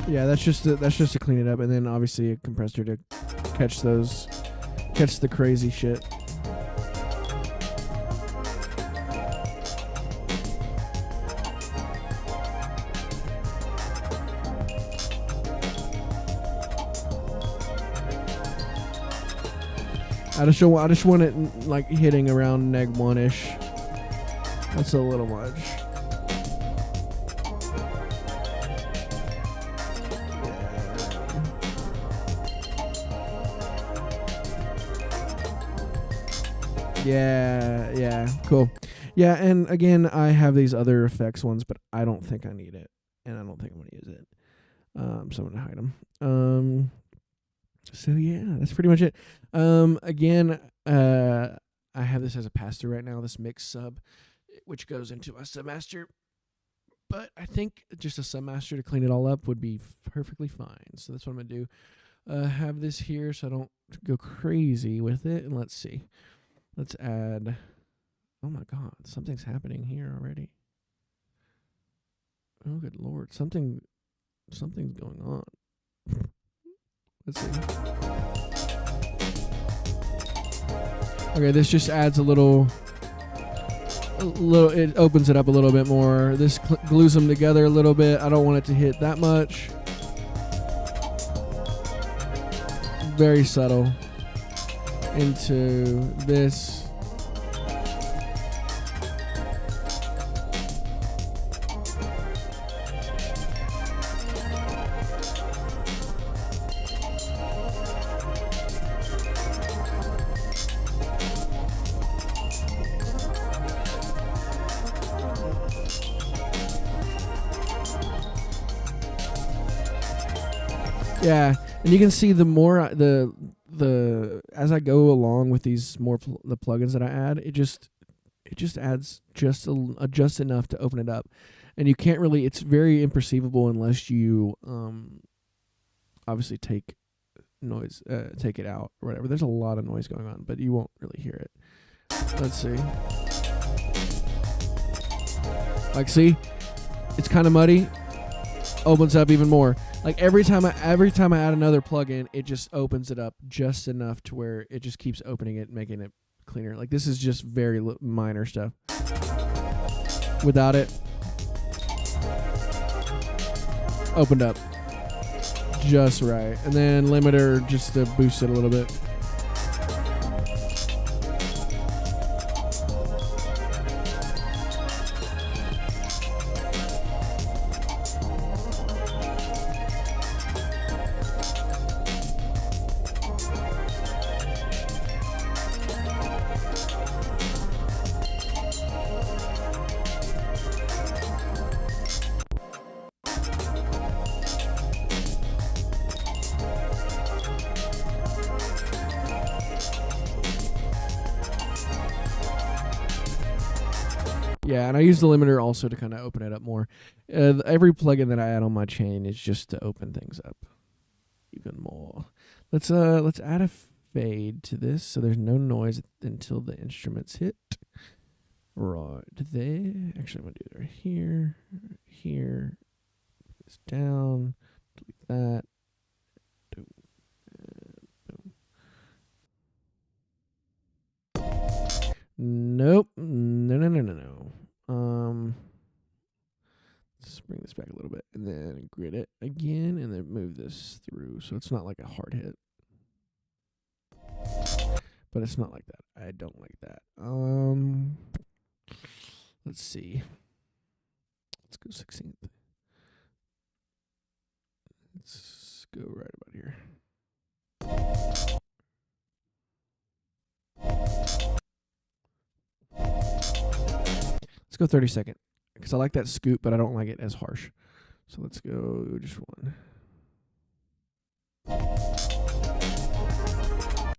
Yeah, that's just to clean it up, and then obviously a compressor to catch the crazy shit. I just want it like hitting around -1-ish. That's a little much. Yeah, cool. Yeah, and again, I have these other effects ones, but I don't think I need it, and I don't think I'm going to use it. So I'm going to hide them. So yeah, that's pretty much it. Again, I have this as a pass-through right now, this mix sub, which goes into my submaster, but I think just a submaster to clean it all up would be perfectly fine. So that's what I'm going to do. Have this here so I don't go crazy with it, and let's see. Let's add, oh my God, something's happening here already. Oh, good Lord, something's going on. Let's see. Okay, this just adds a little, it opens it up a little bit more. This glues them together a little bit. I don't want it to hit that much. Very subtle. Into this. Yeah, and you can see the more the as I go along with these the plugins that I add, it just adds just enough to open it up, and you can't really. It's very imperceivable unless you obviously take it out or whatever. There's a lot of noise going on, but you won't really hear it. Let's see. Like, see, it's kind of muddy. Opens up even more. Like every time I add another plugin, it just opens it up just enough to where it just keeps opening it, making it cleaner. Like this is just very minor stuff. Without it, opened up just right, and then limiter just to boost it a little bit. Yeah, and I use the limiter also to kind of open it up more. Every plugin that I add on my chain is just to open things up even more. Let's add a fade to this so there's no noise until the instruments hit. Right there. Actually, I'm gonna do it right here, here. It's down. Delete that. Nope. No. Let's bring this back a little bit and then grid it again and then move this through so it's not like a hard hit. But it's not like that. I don't like that. Let's see. Let's go 16th. Let's go right about here. Let's go 32nd because I like that scoop, but I don't like it as harsh. So let's go just one.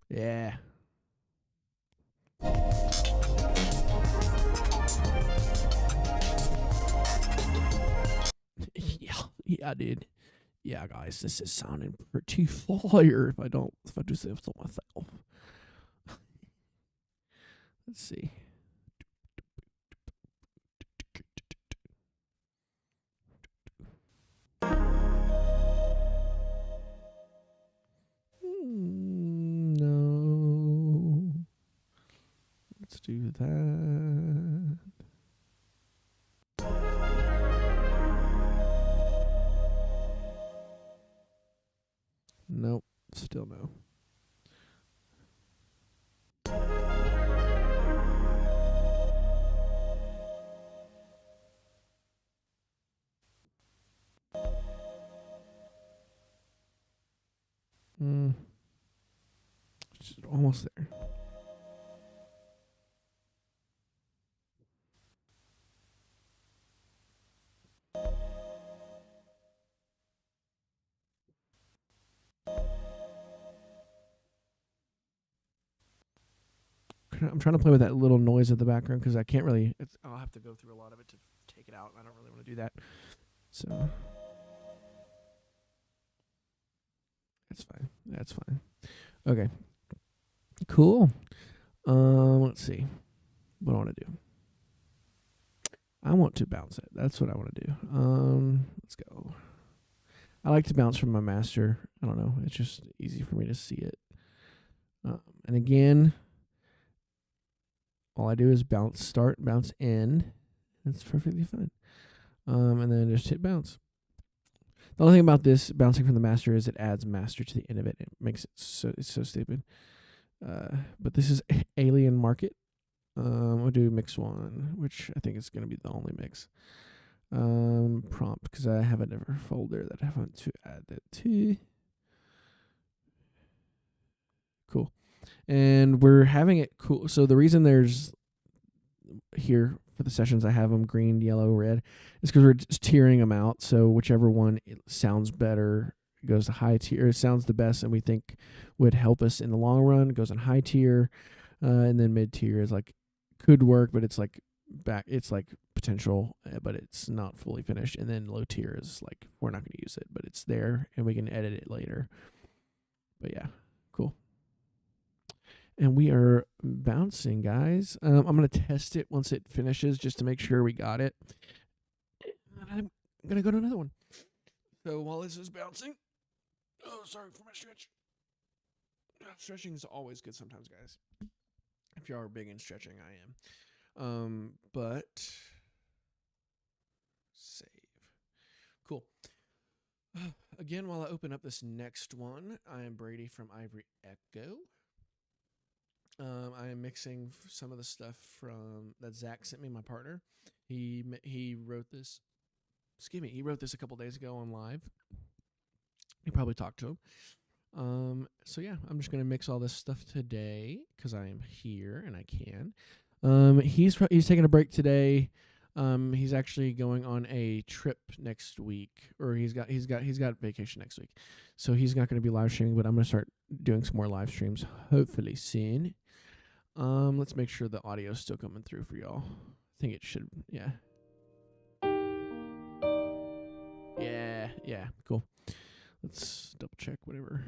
Yeah. Yeah, I did. Yeah, guys, this is sounding pretty fire if I do say so myself. Let's see. No. Let's do that. Nope, still no. Just almost there. I'm trying to play with that little noise in the background because I can't really. I'll have to go through a lot of it to take it out, and I don't really want to do that. So that's fine. Okay, cool. Let's see. What do I want to do? I want to bounce it. That's what I want to do. Let's go. I like to bounce from my master. I don't know. It's just easy for me to see it. And again, all I do is bounce start, bounce end. That's perfectly fine. And then just hit bounce. The only thing about this bouncing from the master is it adds master to the end of it. It makes it it's so stupid. But this is Alien Market. We'll do mix 1, which I think is going to be the only mix. Prompt, because I have another folder that I want to add that to. Cool. And we're having it cool. So the reason there's here for the sessions I have them green, yellow, red is because we're just tiering them out. So whichever one it sounds better goes to high tier. It sounds the best and we think would help us in the long run goes in high tier. And then mid tier is like could work, but it's like potential, but it's not fully finished. And then low tier is like we're not going to use it, but it's there and we can edit it later. But yeah, cool. And we are bouncing, guys. I'm going to test it once it finishes just to make sure we got it. And I'm going to go to another one. So while this is bouncing, sorry for my stretch. Stretching is always good sometimes, guys. If you are big in stretching, I am. But save. Cool. Again, while I open up this next one, I am Brady from Ivory Echo. I am mixing some of the stuff from that Zach sent me, my partner. He wrote this. Excuse me. He wrote this a couple days ago on live. You probably talked to him. So yeah, I'm just gonna mix all this stuff today because I am here and I can. He's taking a break today. He's actually going on a trip next week, or he's got vacation next week, so he's not going to be live streaming. But I'm gonna start doing some more live streams hopefully soon. Let's make sure the audio is still coming through for y'all. I think it should. Yeah. Yeah. Cool. Let's double check whatever.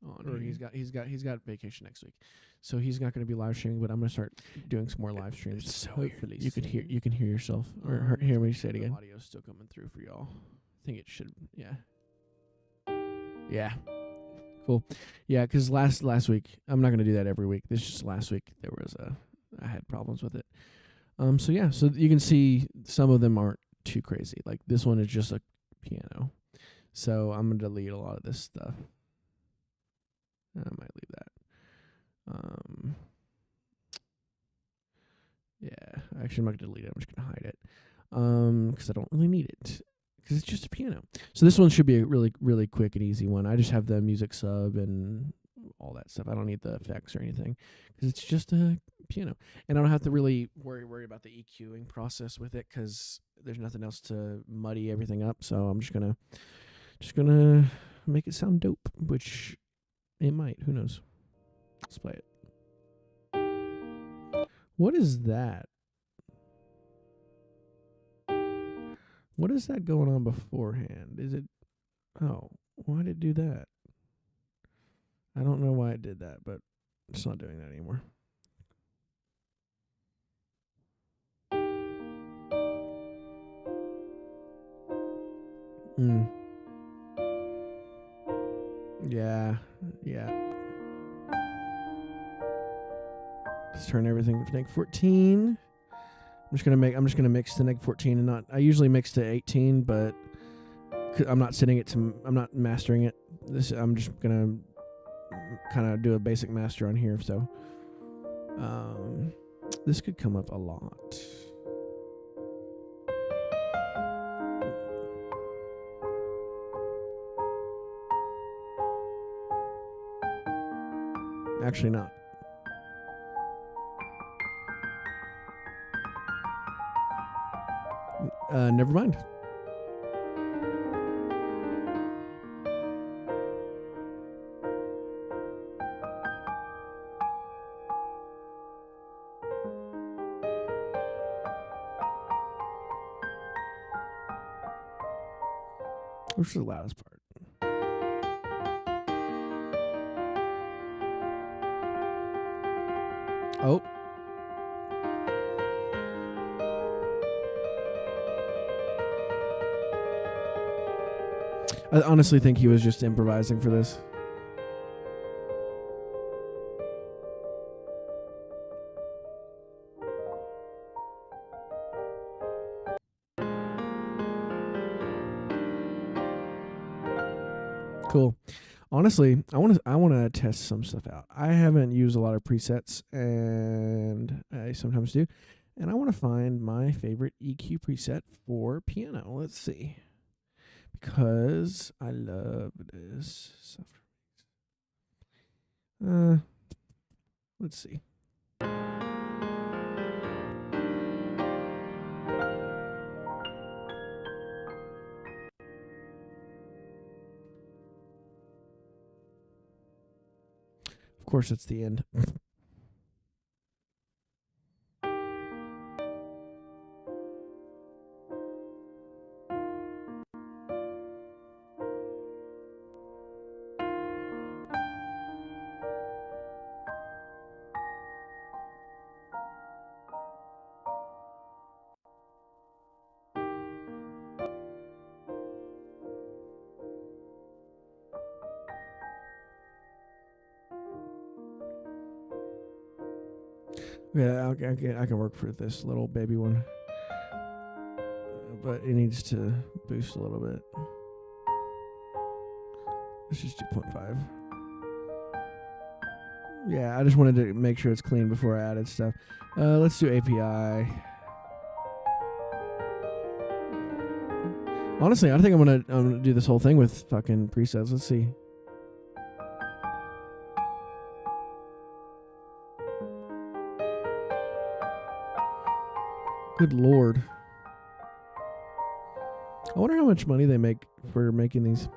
Or he's got vacation next week, so he's not going to be live streaming. But I'm going to start doing some more live streams. So hopefully you can hear yourself or hear me say it again. Audio's still coming through for y'all. I think it should. Yeah. Cool. Yeah, because last week, I'm not going to do that every week. This is just last week. I had problems with it. So you can see some of them aren't too crazy. Like this one is just a piano. So I'm going to delete a lot of this stuff. I might leave that. Actually, I'm not going to delete it. I'm just going to hide it. Because I don't really need it. Because it's just a piano. So this one should be a really, really quick and easy one. I just have the music sub and all that stuff. I don't need the effects or anything. Because it's just a piano. And I don't have to really worry about the EQing process with it. Because there's nothing else to muddy everything up. So I'm just gonna make it sound dope. Which it might. Who knows? Let's play it. What is that? What is that going on beforehand? Is it... Oh, why did it do that? I don't know why it did that, but it's not doing that anymore. Yeah. Let's turn everything to neg 14. I'm just gonna mix to neg 14 and not. I usually mix to 18, but I'm not mastering it. I'm just gonna kind of do a basic master on here. So, this could come up a lot. Actually, not. Never mind. Which is the loudest part? Oh. I honestly think he was just improvising for this. Cool. Honestly, I want to test some stuff out. I haven't used a lot of presets, and I sometimes do. And I want to find my favorite EQ preset for piano. Let's see. Because I love this stuff. Let's see. Of course, it's the end. Yeah, I can work for this little baby one. But it needs to boost a little bit. Let's just do 0.5. Yeah, I just wanted to make sure it's clean before I added stuff. Let's do API. Honestly, I think I'm gonna do this whole thing with fucking presets. Let's see. Good lord. I wonder how much money they make for making these.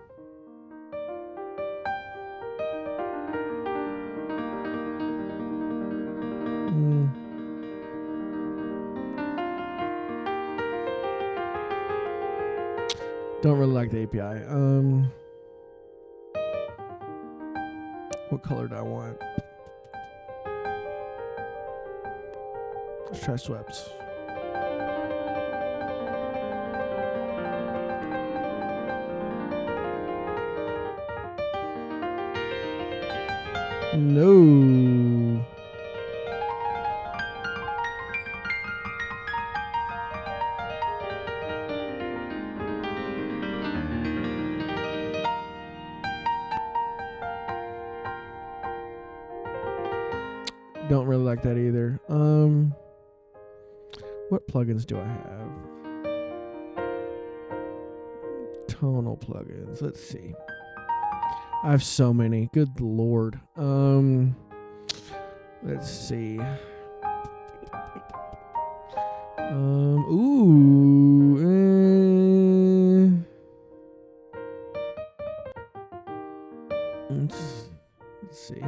Don't really like the API. What color do I want? Let's try swept. No. Don't really like that either. What plugins do I have? Tonal plugins. Let's see. I have so many. Good lord. Let's see. Let's see.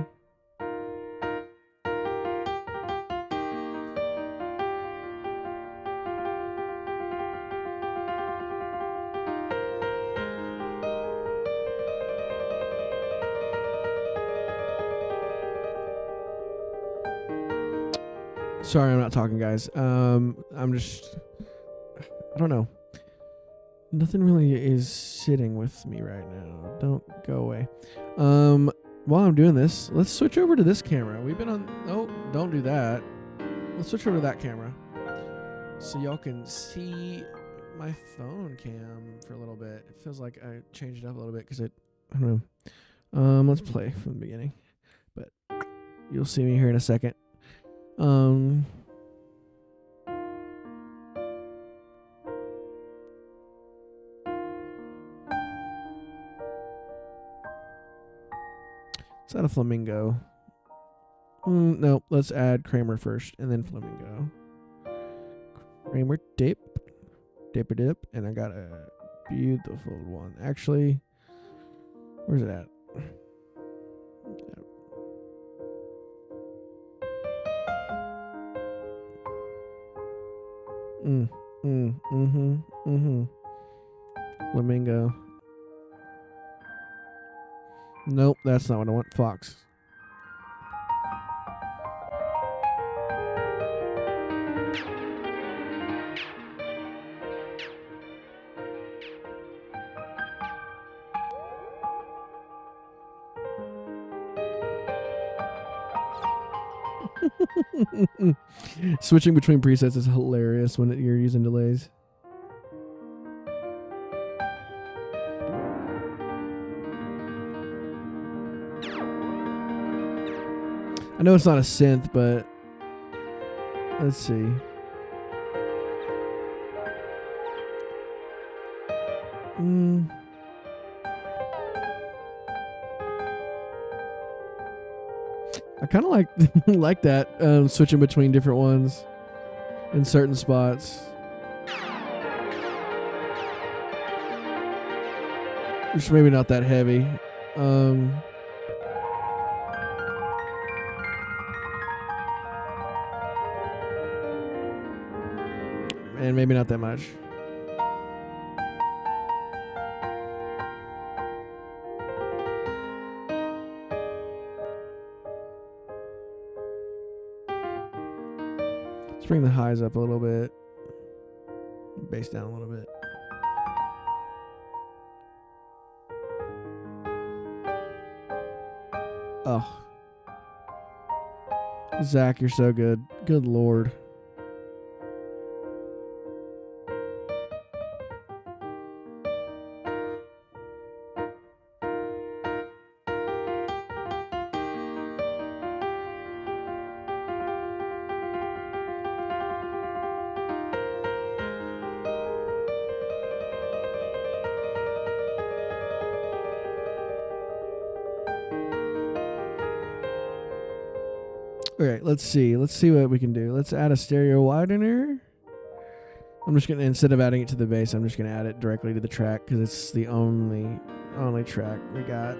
Sorry, I'm not talking, guys. I'm just, I don't know. Nothing really is sitting with me right now. Don't go away. While I'm doing this, let's switch over to this camera. We've been on, oh, don't do that. Let's switch over to that camera so y'all can see my phone cam for a little bit. It feels like I changed it up a little bit because I don't know. Let's play from the beginning, but you'll see me here in a second. Let's add a flamingo. No, let's add Kramer first and then flamingo. Kramer dip, and I got a beautiful one. Actually, where's it at? Flamingo. Nope, that's not what I want. Fox. Switching between presets is hilarious when you're using delays. I know it's not a synth, but let's see. I kind of like that, switching between different ones in certain spots. Which maybe not that heavy. And maybe not that much. Let's bring the highs up a little bit. Bass down a little bit. Oh. Zach, you're so good. Good lord. Okay, let's see. Let's see what we can do. Let's add a stereo widener. I'm just gonna, instead of adding it to the bass, I'm just gonna add it directly to the track because it's the only track we got.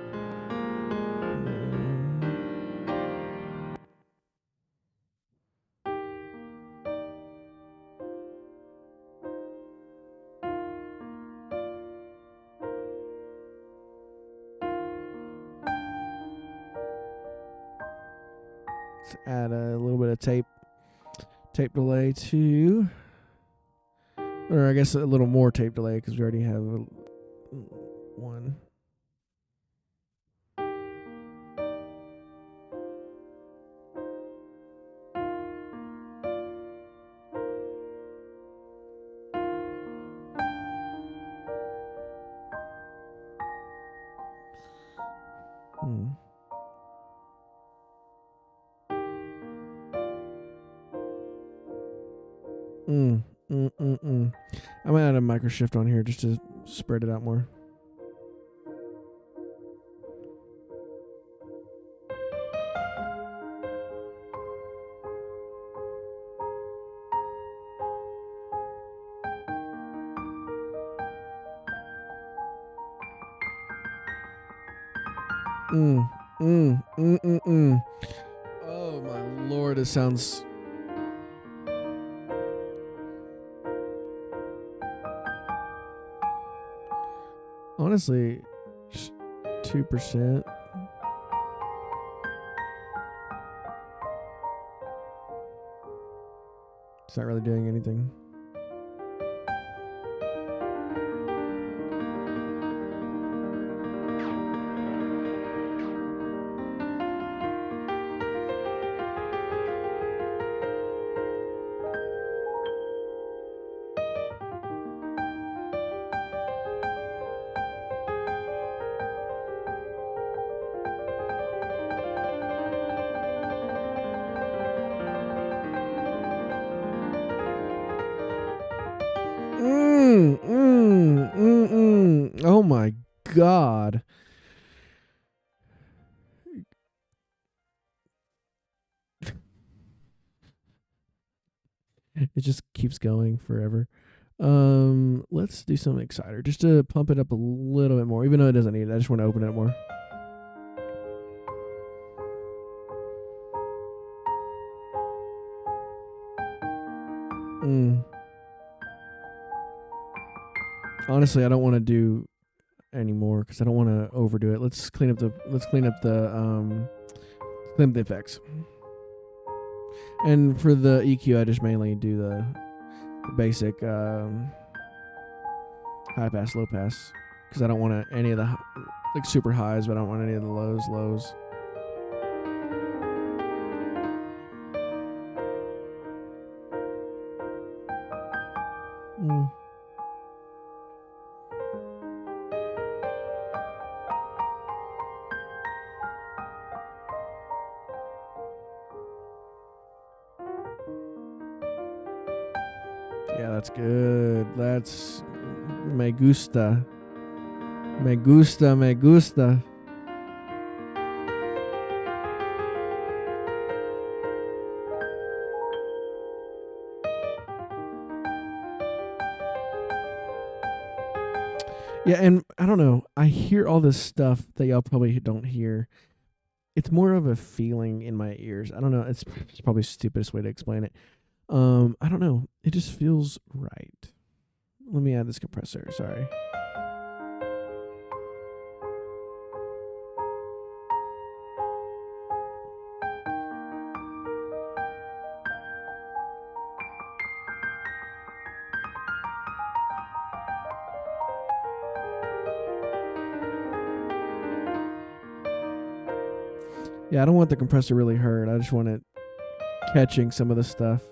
Let's add a little bit of tape delay to, or I guess a little more tape delay because we already have one. I might add a micro shift on here just to spread it out more. Oh my Lord, it sounds. Honestly, 2%. It's not really doing anything. Oh my God. It just keeps going forever. Let's do some exciter just to pump it up a little bit more, even though it doesn't need it. I just want to open it more. Honestly, I don't want to do anymore because I don't want to overdo it. Let's clean up the effects. And for the EQ, I just mainly do the basic high pass, low pass, because I don't want any of the like super highs, but I don't want any of the lows. Yeah, that's good. That's me gusta. Me gusta, me gusta. Yeah, and I don't know. I hear all this stuff that y'all probably don't hear. It's more of a feeling in my ears. I don't know. It's probably the stupidest way to explain it. I don't know. It just feels right. Let me add this compressor. Sorry. Yeah, I don't want the compressor really hurt. I just want it catching some of the stuff.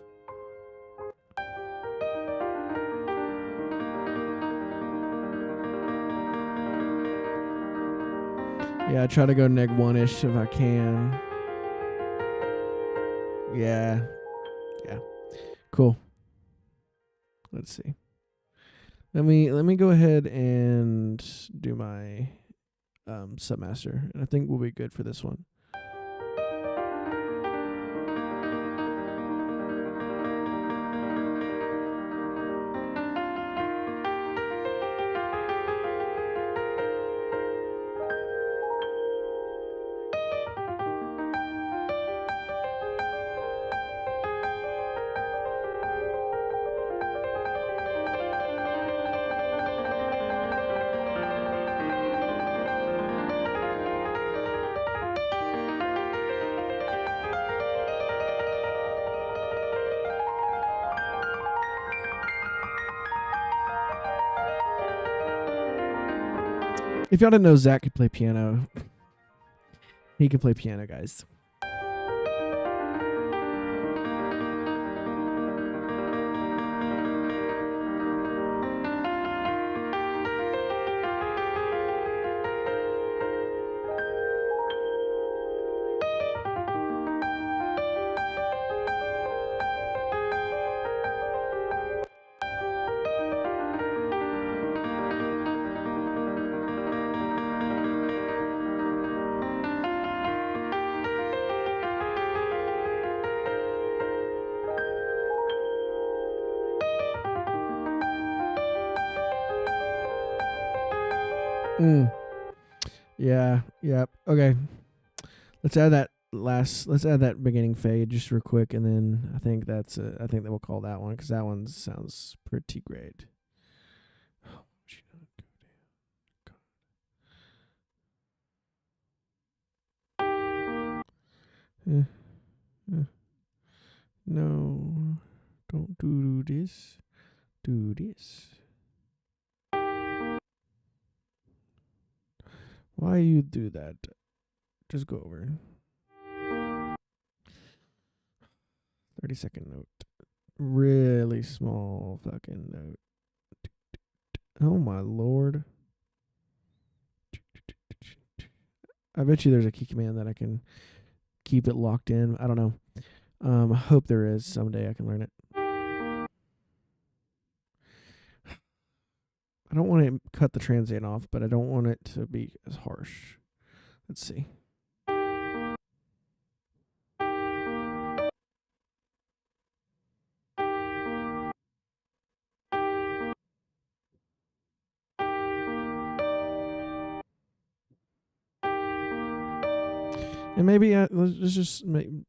Yeah, I try to go neg 1-ish if I can. Yeah. Cool. Let's see. Let me go ahead and do my submaster, and I think we'll be good for this one. If y'all didn't know, Zach could play piano. He could play piano, guys. Yeah. Yep. Okay. Let's add that beginning fade just real quick, and then I think that we'll call that one, because that one sounds pretty great. No, don't do this. Do this. Why you do that? Just go over. 30-second note. Really small fucking note. Oh my lord. I bet you there's a key command that I can keep it locked in. I don't know. I hope there is. Someday I can learn it. I don't want to cut the transient off, but I don't want it to be as harsh. Let's see. And maybe let's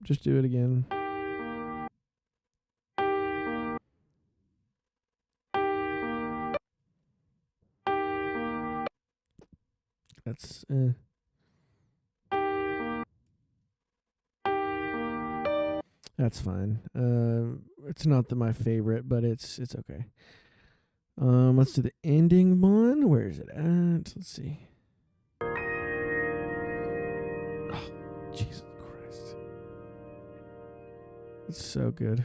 just do it again. That's that's fine. It's not my favorite, but it's okay. Let's do the ending one. Where is it at? Let's see. Oh, Jesus Christ. It's so good.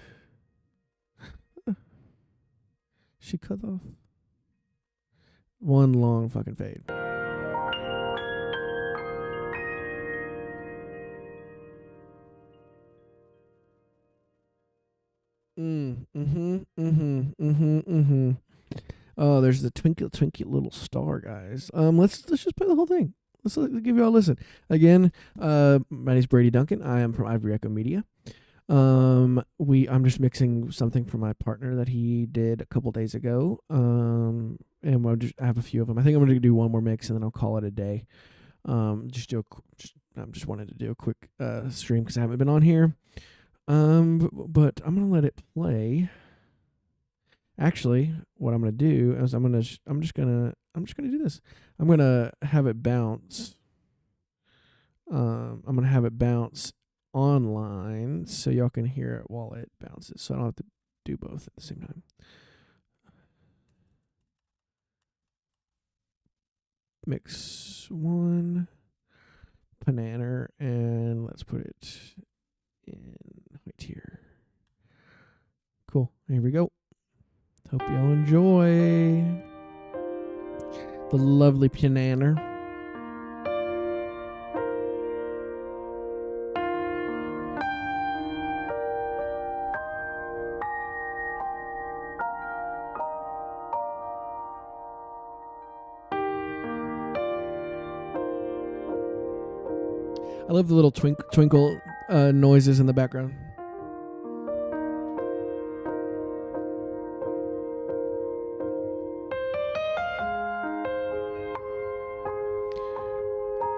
She cut off one long fucking fade. Oh, there's the twinkle twinkle little star, guys. Let's just play the whole thing. Let's give you all a listen. Again, my name's Brady Duncan. I am from Ivory Echo Media. I'm just mixing something for my partner that he did a couple days ago. And I have a few of them. I think I'm going to do one more mix and then I'll call it a day. I'm just wanted to do a quick stream because I haven't been on here. But I'm gonna let it play. Actually, what I'm gonna do is I'm just gonna do this. I'm gonna have it bounce. I'm gonna have it bounce online so y'all can hear it while it bounces. So I don't have to do both at the same time. Mix one, Pananer, and let's put it in right here. Cool. Here we go. Hope y'all enjoy the lovely Pananer. I love the little twinkle noises in the background.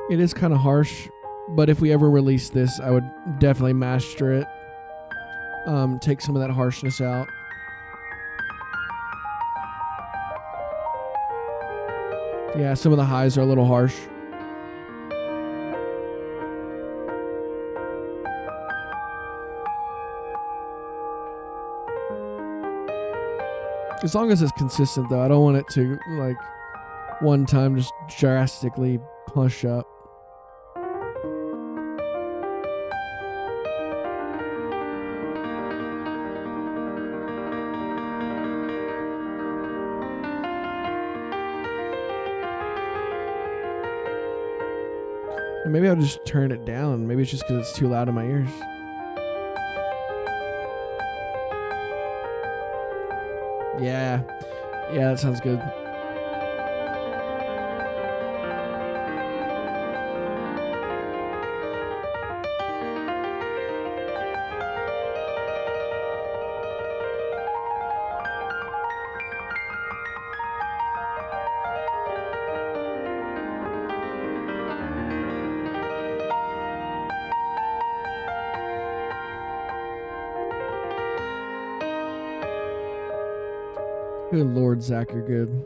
It is kind of harsh, but if we ever release this, I would definitely master it. Take some of that harshness out. Yeah, some of the highs are a little harsh. As long as it's consistent, though, I don't want it to, like, one time just drastically push up. And maybe I'll just turn it down. Maybe it's just because it's too loud in my ears. Yeah, that sounds good. Good Lord, Zach, you're good.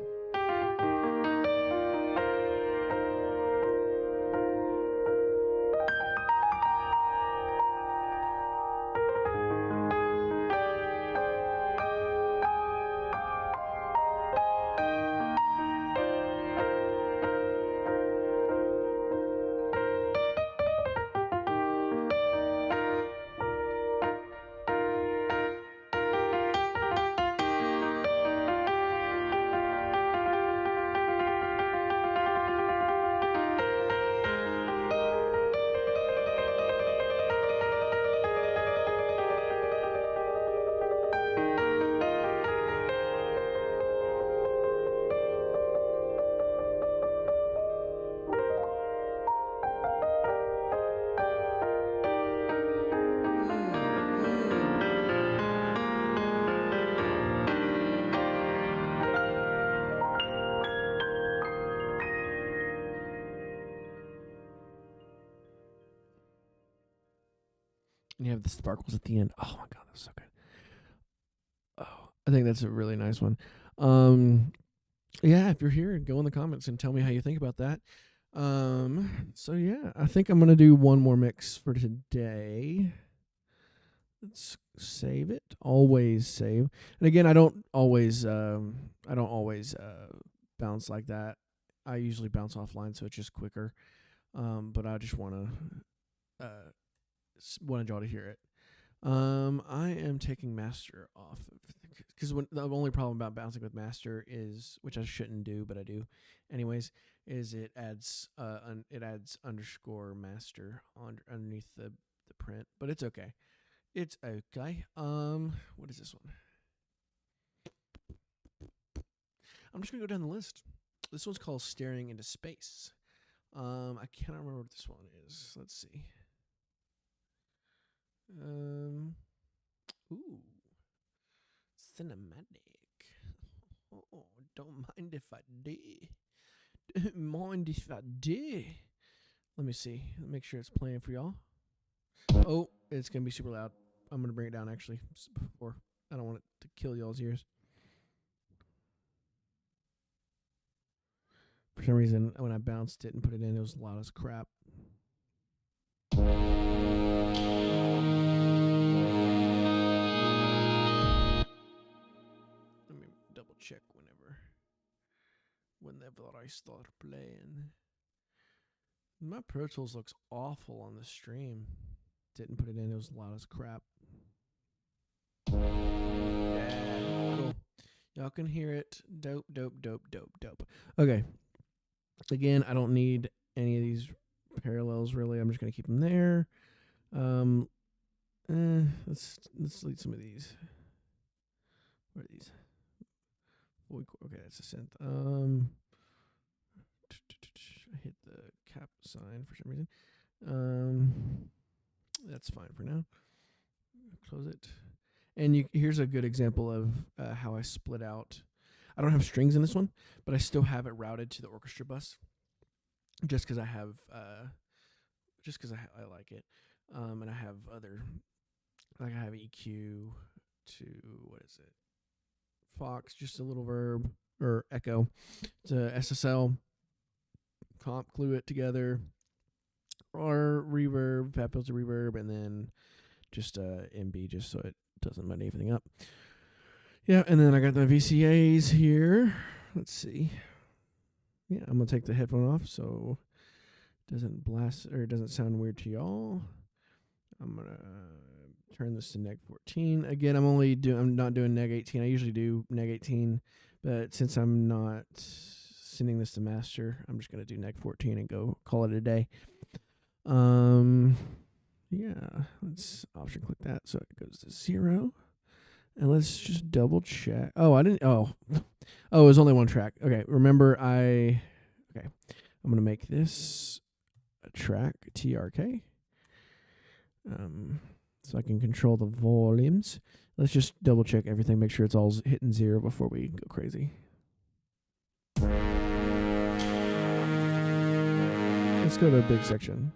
And you have the sparkles at the end. Oh my god, that's so good. Oh, I think that's a really nice one. Yeah, if you're here, go in the comments and tell me how you think about that. So yeah, I think I'm gonna do one more mix for today. Let's save it. Always save. And again, I don't always bounce like that. I usually bounce offline, so it's just quicker. But I just wanted y'all to hear it. I am taking master off because the only problem about bouncing with master is, which I shouldn't do, but I do, anyways, is it adds underscore master underneath the print, but it's okay. It's okay. What is this one? I'm just gonna go down the list. This one's called Staring into Space. I cannot remember what this one is. Let's see. Ooh, cinematic. Oh, don't mind if I do. Don't mind if I do. Let me see. Make sure it's playing for y'all. Oh, it's gonna be super loud. I'm gonna bring it down actually before. I don't want it to kill y'all's ears. For some reason, when I bounced it and put it in, it was loud as crap. Let me double check whenever I start playing. My Pro Tools looks awful on the stream. Didn't put it in, it was loud as crap. Yeah, cool. Y'all can hear it. Dope. Okay. Again, I don't need any of these parallels really. I'm just gonna keep them there. Let's delete some of these. What are these? Okay, that's a synth. I hit the cap sign for some reason. That's fine for now. Close it. And here's a good example of how I split out. I don't have strings in this one, but I still have it routed to the orchestra bus, just because I have, I like it. And I have other, like I have EQ to what is it? Fox, just a little verb or echo to SSL. Comp, glue it together, or reverb, fat filter reverb, and then just MB just so it doesn't muddy everything up. Yeah, and then I got the VCAs here. Let's see. yeah, I'm gonna take the headphone off so it doesn't blast or it doesn't sound weird to y'all. I'm gonna turn this to neg 14. Again, I'm not doing neg 18. I usually do neg 18, but since I'm not sending this to master, I'm just gonna do neg 14 and go call it a day. Yeah, let's option click that so it goes to 0. And let's just double check. Oh, I didn't. Oh, it was only one track. Okay, remember okay. I'm gonna make this a track TRK. So I can control the volumes. Let's just double check everything. Make sure it's all hitting 0 before we go crazy. Let's go to a big section.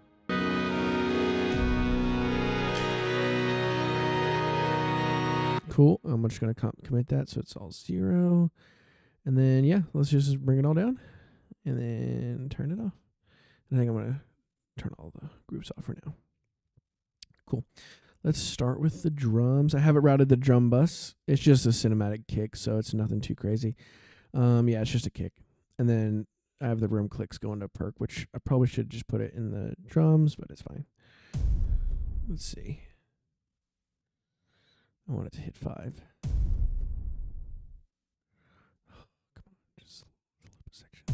Cool. I'm just going to commit that so it's all 0. And then, yeah, let's just bring it all down and then turn it off. I think I'm going to turn all the groups off for now. Cool. Let's start with the drums. I haven't routed the drum bus. It's just a cinematic kick, so it's nothing too crazy. Yeah, it's just a kick. And then I have the room clicks going to perk, which I probably should just put it in the drums, but it's fine. Let's see. I want it to hit 5. Oh, come on, just flip a section.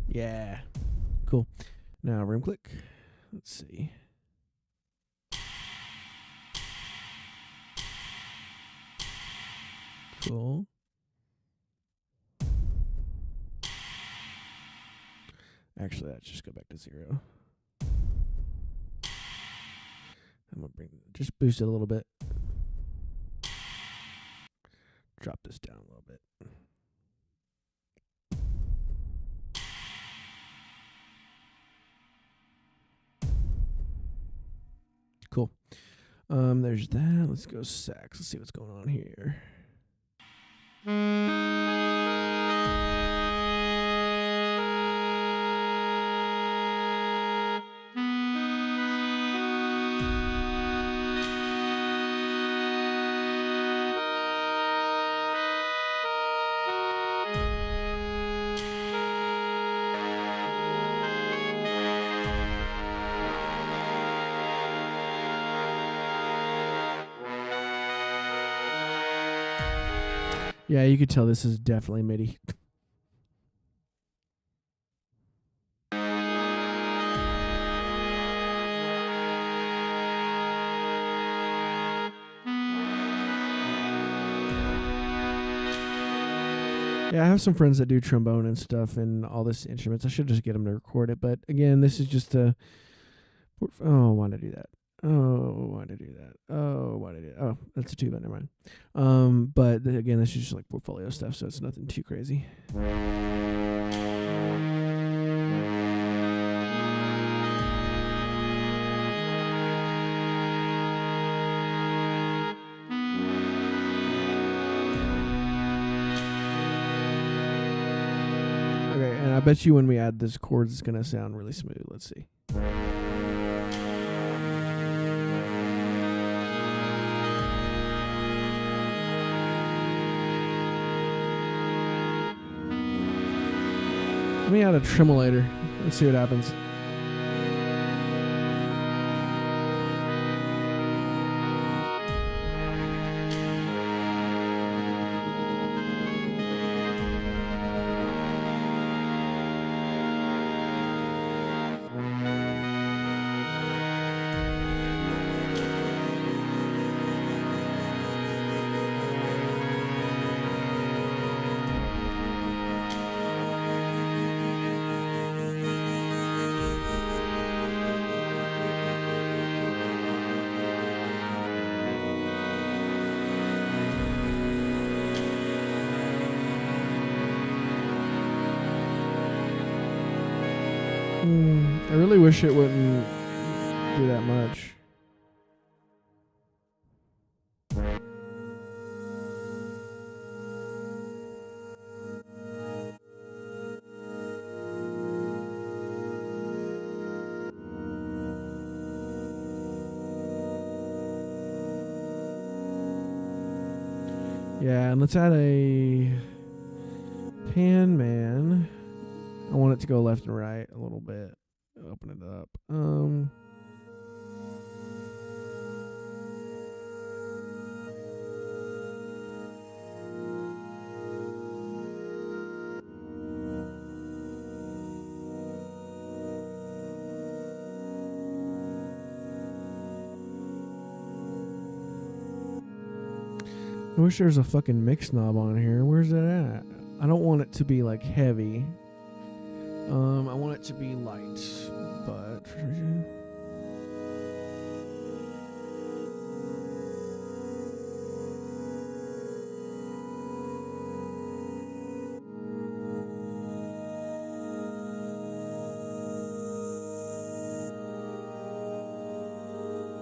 Yeah, cool. Now room click. Let's see. Cool. Actually, let's just go back to 0. I'm gonna just boost it a little bit. Drop this down a little bit. Cool. There's that. Let's go sax. Let's see what's going on here. Yeah, you could tell this is definitely MIDI. Yeah, I have some friends that do trombone and stuff and all this instruments. I should just get them to record it. But again, this is just a... Oh, why did I do that? Oh, why did I do that? Oh, why did I do that? Oh, that's a tuba, never mind. But again, this is just like portfolio stuff, so it's nothing too crazy. Okay, and I bet you when we add this chords, it's going to sound really smooth. Let's see. Let me add a tremolator. Let's see what happens. I really wish it wouldn't do that much. Yeah, and let's add a pan man. I want it to go left and right a little bit. Open it up. I wish there was a fucking mix knob on here. Where's that at? I don't want it to be like heavy. I want it to be light, but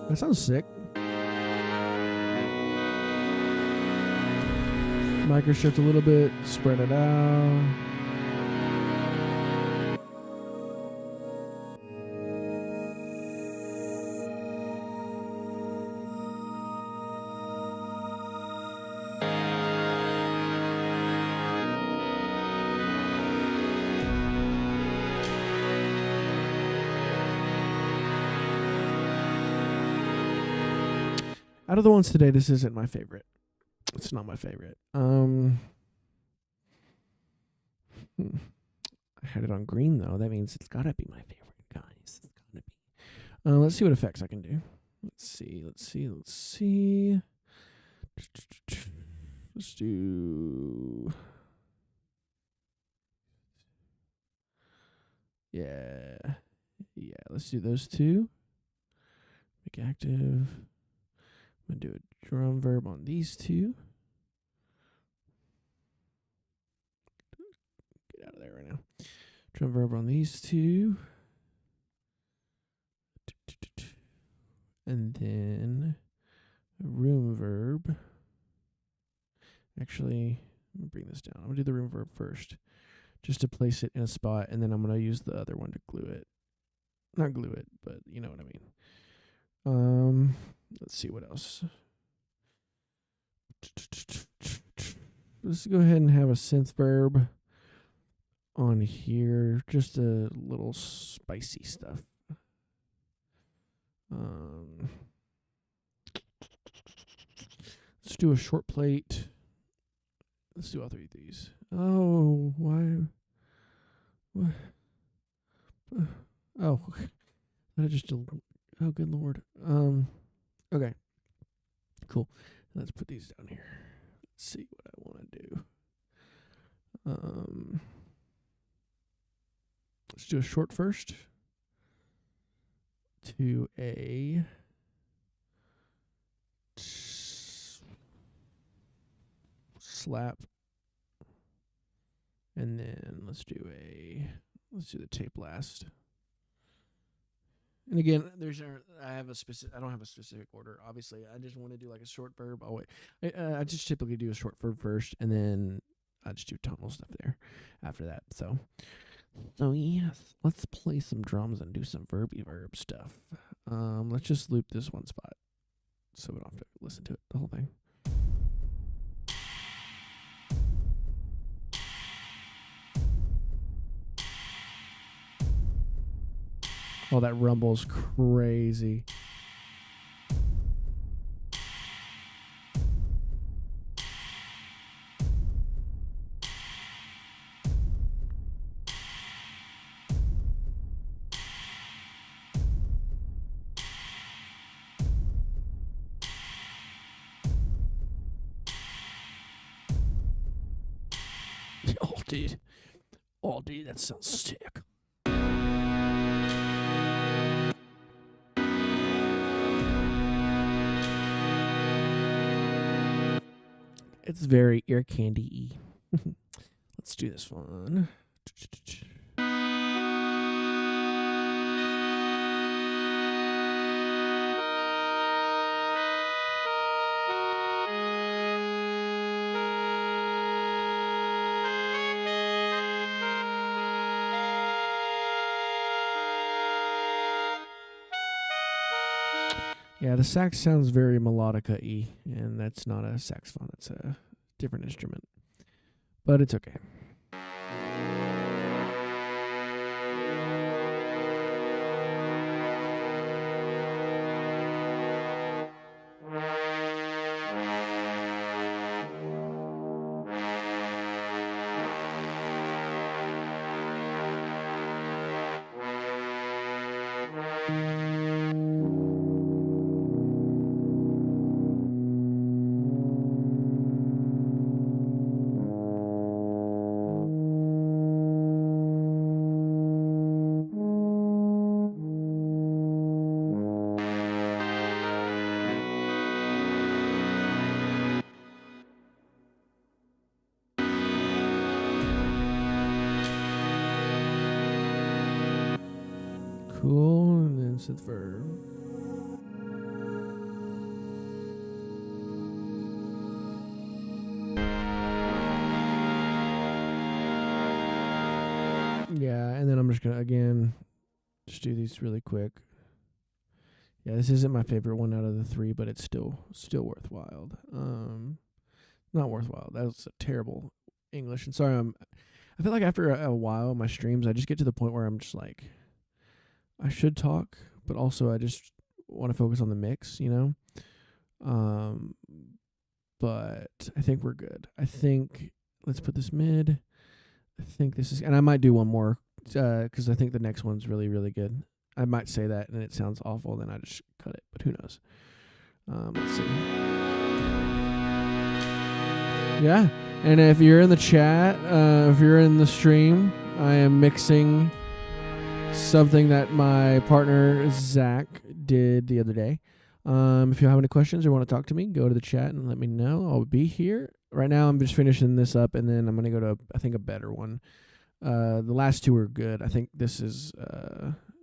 that sounds sick. Microshift a little bit, spread it out. Out of the ones today, this isn't my favorite. It's not my favorite. I had it on green though. That means it's gotta be my favorite, guys. It's gotta be. Let's see what effects I can do. Let's see. Let's do. Yeah. Let's do those two. Make active. I'm gonna do a drum verb on these two. Get out of there right now. Drum verb on these two. And then a room verb. Actually, let me bring this down. I'm going to do the room verb first, just to place it in a spot, and then I'm going to use the other one to glue it. Not glue it, but you know what I mean. Let's see what else. Let's go ahead and have a synth verb on here. Just a little spicy stuff. Let's do a short plate. Let's do all three of these. Oh, why? What? Oh, I just. Oh, good lord. Okay. Cool. Let's put these down here. Let's see what I want to do. Let's do a short first. To a slap. And then let's do the tape last. And again, I don't have a specific order. Obviously, I just want to do like a short verb. Oh wait, I just typically do a short verb first, and then I just do tonal stuff there after that. So yes, let's play some drums and do some verby verb stuff. Let's just loop this one spot, so we don't have to listen to it the whole thing. Oh, that rumble's crazy. Oh, dude, that sounds sick. It's very ear candy-y. Let's do this one. Yeah, the sax sounds very melodica-y, and that's not a saxophone. That's a different instrument, but it's okay. Cool, and then synth verb. Yeah, and then I'm just gonna again just do these really quick. Yeah, this isn't my favorite one out of the three, but it's still worthwhile. Not worthwhile. That was a terrible English. And sorry, I feel like after a while, my streams, I just get to the point where I'm just like, I should talk, but also I just want to focus on the mix, you know? But I think we're good. I think, let's put this mid. I think this is, and I might do one more, because I think the next one's really, really good. I might say that and it sounds awful, then I just cut it, but who knows? Let's see. Yeah, and if you're in the chat, if you're in the stream, I am mixing something that my partner Zach did the other day. If you have any questions or want to talk to me, go to the chat and let me know. I'll be here. Right now, I'm just finishing this up, and then I'm going to go to, I think, a better one. The last two are good. I think this is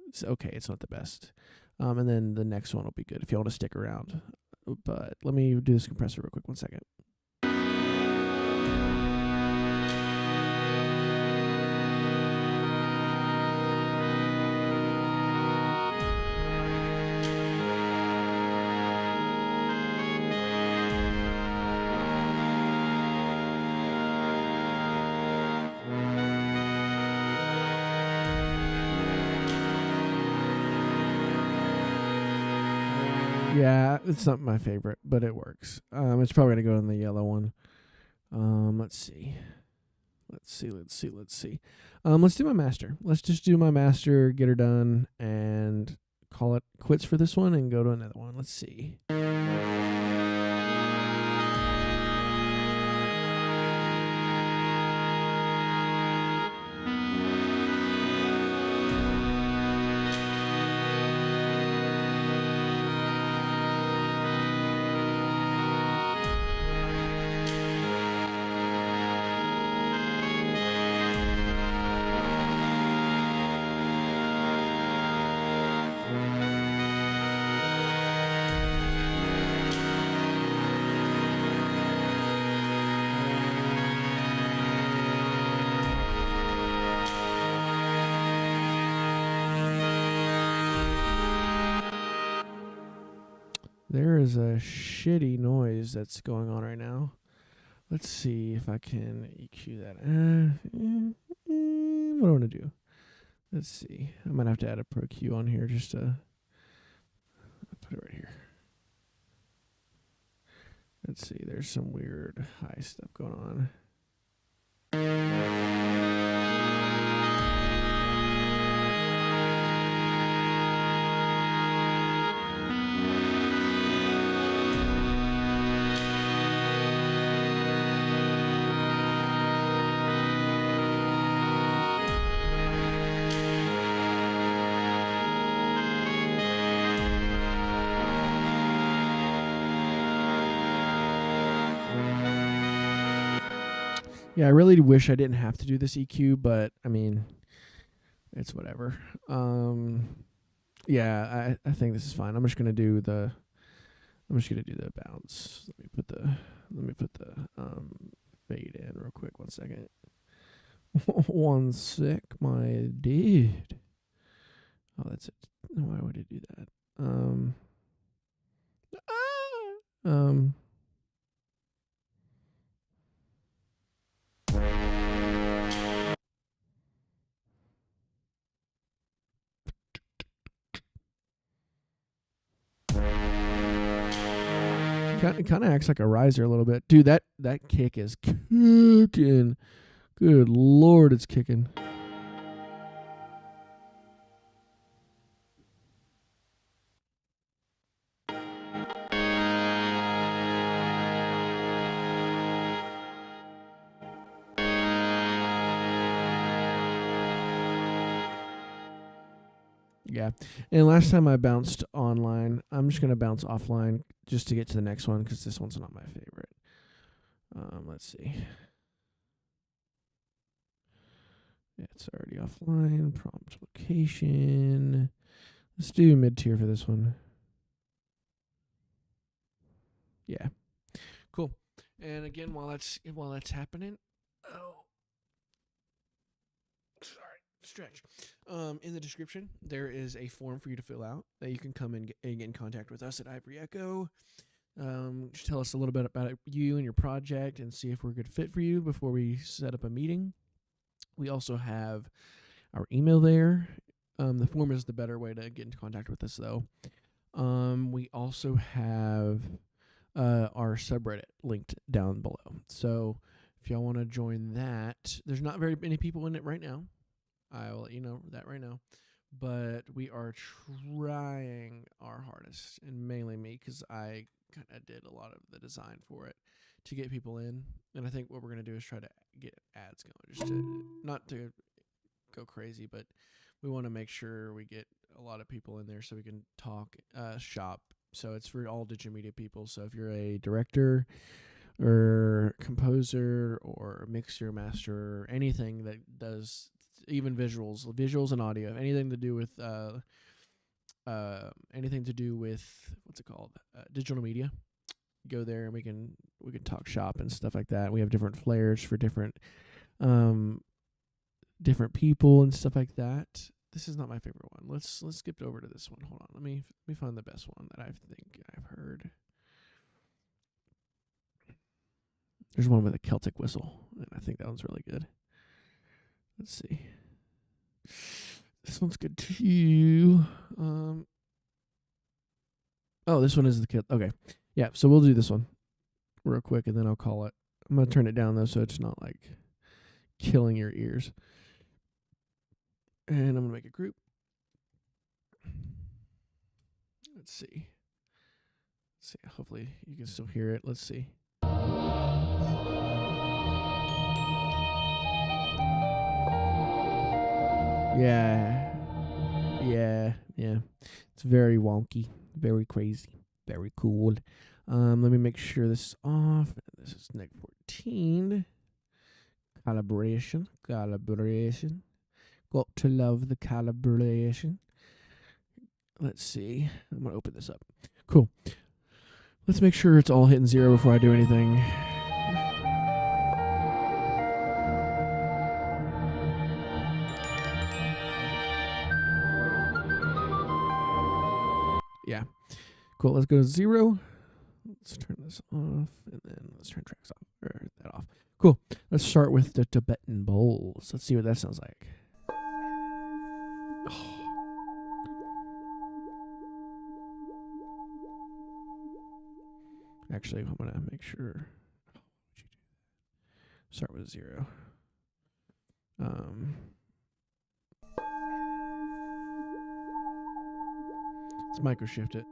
it's okay. It's not the best. And then the next one will be good if you want to stick around. But let me do this compressor real quick. 1 second. Yeah, it's not my favorite, but it works. It's probably going to go in the yellow one. Let's see. Let's do my master. Let's just do my master, get her done, and call it quits for this one and go to another one. Let's see. There is a shitty noise that's going on right now. Let's see if I can EQ that. What do I want to do? Let's see. I might have to add a Pro Q on here just to put it right here. Let's see. There's some weird high stuff going on. Yeah, I really wish I didn't have to do this EQ, but I mean, it's whatever. Yeah, I think this is fine. I'm just gonna do the bounce. Let me put the fade in real quick. 1 second. 1 sec, my dude. Oh, that's it. Why would it do that? It kind of acts like a riser a little bit. Dude, that kick is kicking. Good Lord, it's kicking. Yeah. And last time I bounced online, I'm just going to bounce offline just to get to the next one because this one's not my favorite. Let's see. Yeah, it's already offline. Prompt location. Let's do mid-tier for this one. Yeah. Cool. And again, while that's happening, stretch. In the description, there is a form for you to fill out that you can come and get in contact with us at Ivory Echo. Just tell us a little bit about you and your project and see if we're a good fit for you before we set up a meeting. We also have our email there. The form is the better way to get in contact with us, though. We also have our subreddit linked down below. So if y'all want to join that, there's not very many people in it right now. I will let you know that right now. But we are trying our hardest, and mainly me, because I kind of did a lot of the design for it to get people in. And I think what we're going to do is try to get ads going, just to not to go crazy, but we want to make sure we get a lot of people in there so we can talk shop. So it's for all digital media people. So if you're a director or composer or mixer, master, or anything that does even visuals and audio, anything to do with what's it called, digital media, go there and we can talk shop and stuff like that. We have different flares for different people and stuff like that. This is not my favorite one. Let's skip over to this one. Hold on, let me find the best one that I think I've heard. There's one with a Celtic whistle, and I think that one's really good. Let's see. This one's good too. This one is the kit. Okay. Yeah, so we'll do this one real quick, and then I'll call it. I'm going to turn it down, though, so it's not, like, killing your ears. And I'm going to make a group. Let's see. Hopefully you can still hear it. Let's see. Yeah. It's very wonky, very crazy, very cool. Let me make sure this is off. This is neg 14. Calibration. Got to love the calibration. Let's see. I'm going to open this up. Cool. Let's make sure it's all hitting 0 before I do anything. Yeah. Cool. Let's go to 0. Let's turn this off, and then let's turn tracks off, or that off. Cool. Let's start with the Tibetan bowls. Let's see what that sounds like. Oh. Actually, I'm going to make sure. Start with 0. Let's micro shift it.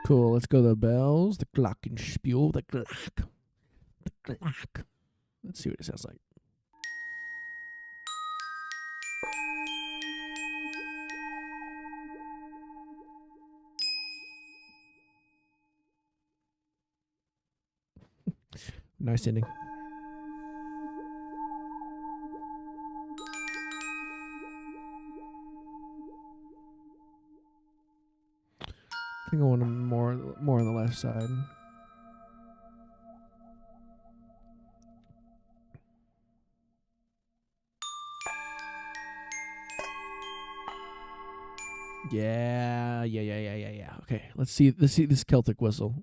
Cool, let's go to the bells, the glockenspiel, the glock. Let's see what it sounds like. Nice ending. I think I want them more on the left side. Yeah. Okay, let's see this Celtic whistle.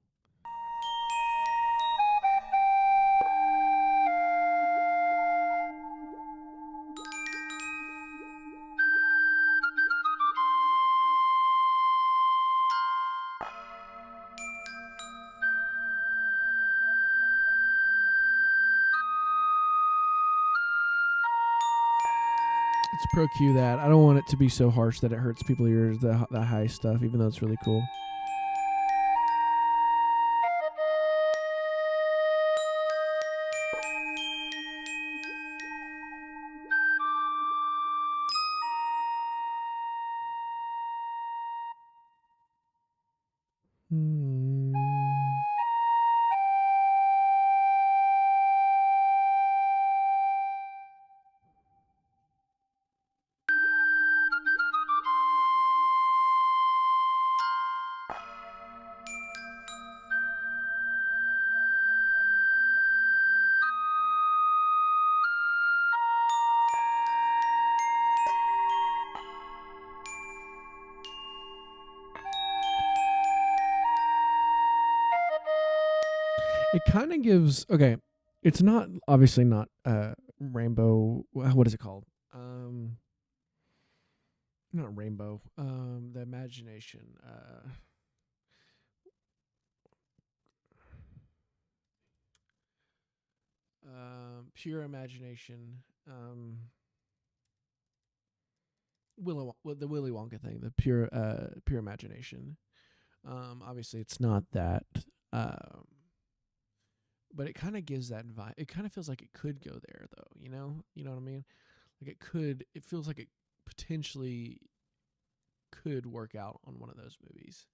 Let's pro cue that. I don't want it to be so harsh that it hurts people's ears, the high stuff, even though it's really cool. It kind of gives, okay, it's not, obviously not rainbow, what is it called? Not rainbow, the imagination, pure imagination, the Willy Wonka thing, the pure imagination. Obviously it's not that, but it kind of gives that vibe. It kind of feels like it could go there, though. You know what I mean? Like it could. It feels like it potentially could work out on one of those movies.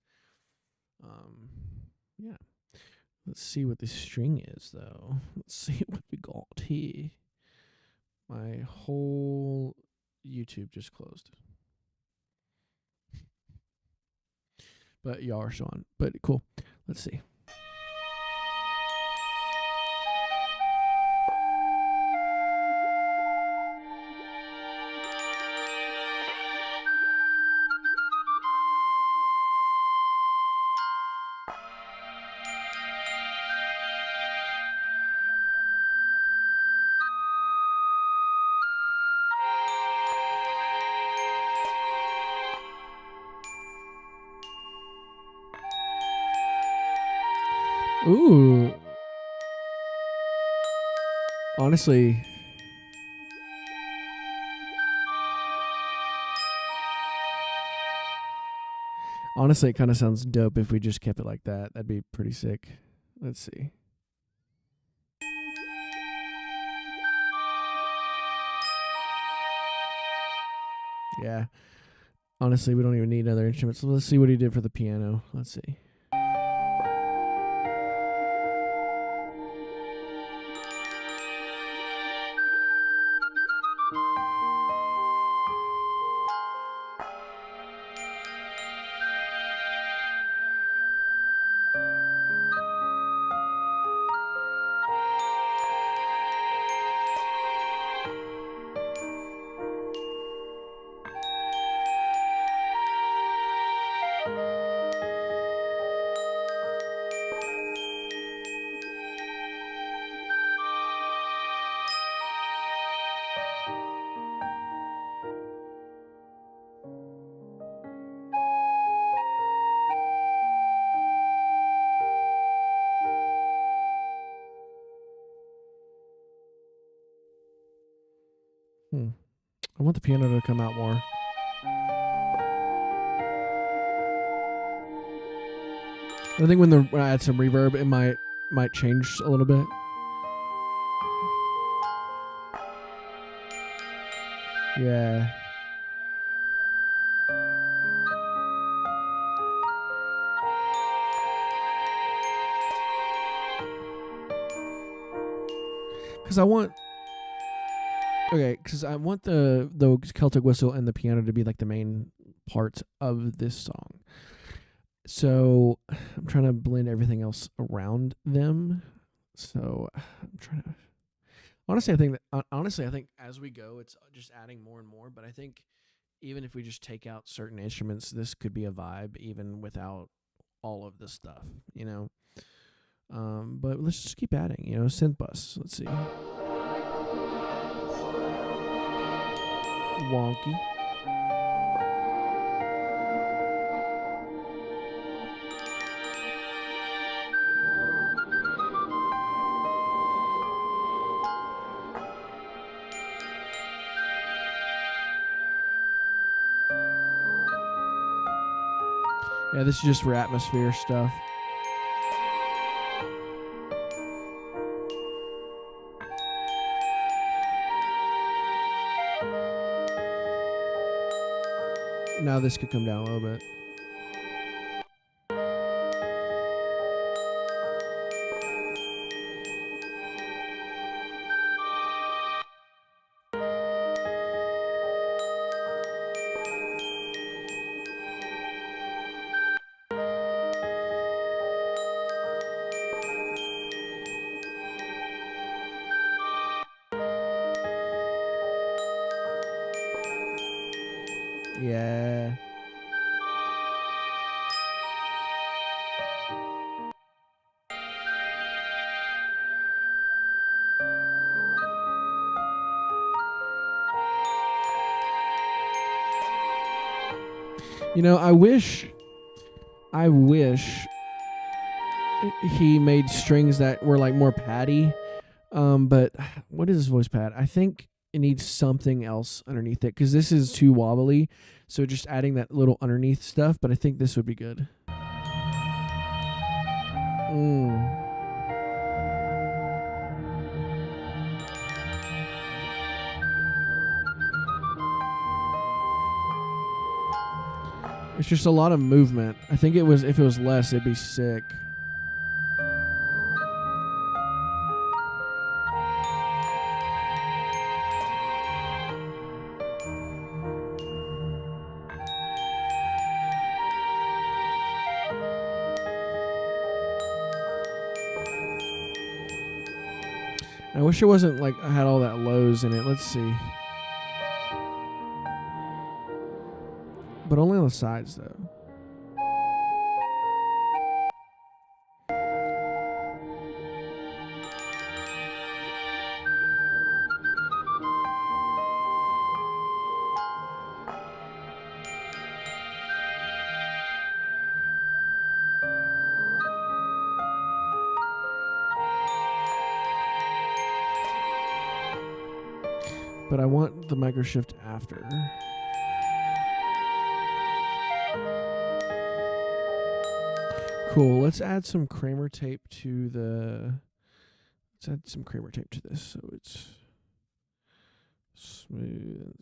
Yeah. Let's see what the string is, though. Let's see what we got here. My whole YouTube just closed. But y'all are still on. But cool. Let's see. Ooh. Honestly, it kind of sounds dope if we just kept it like that. That'd be pretty sick. Let's see. Yeah. Honestly, we don't even need other instruments. So let's see what he did for the piano. Let's see. I want the piano to come out more. I think when I add some reverb, it might change a little bit. Yeah. Because I want the Celtic whistle and the piano to be like the main parts of this song. So I'm trying to blend everything else around them. So I'm trying to. Honestly, I think as we go, it's just adding more and more. But I think even if we just take out certain instruments, this could be a vibe even without all of the stuff, you know. But let's just keep adding, you know, synth bus. Let's see. Wonky. Yeah, this is just for atmosphere stuff. Now this could come down a little bit. Yeah. You know, I wish he made strings that were like more patty. But what is this voice pad? I think it needs something else underneath it because this is too wobbly. So just adding that little underneath stuff, but I think this would be good. It's just a lot of movement. I think if it was less, it'd be sick. I wish it wasn't like I had all that lows in it. Let's see. But only on the sides though. But I want the micro shift after. Cool. Let's add some Kramer tape to the. Let's add some Kramer tape to this so it's smooth.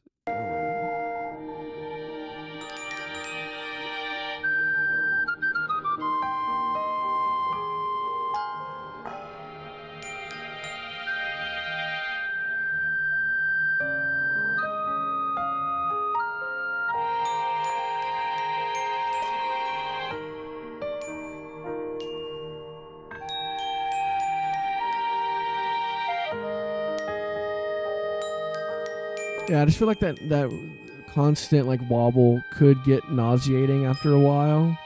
Yeah, I just feel like that constant like wobble could get nauseating after a while.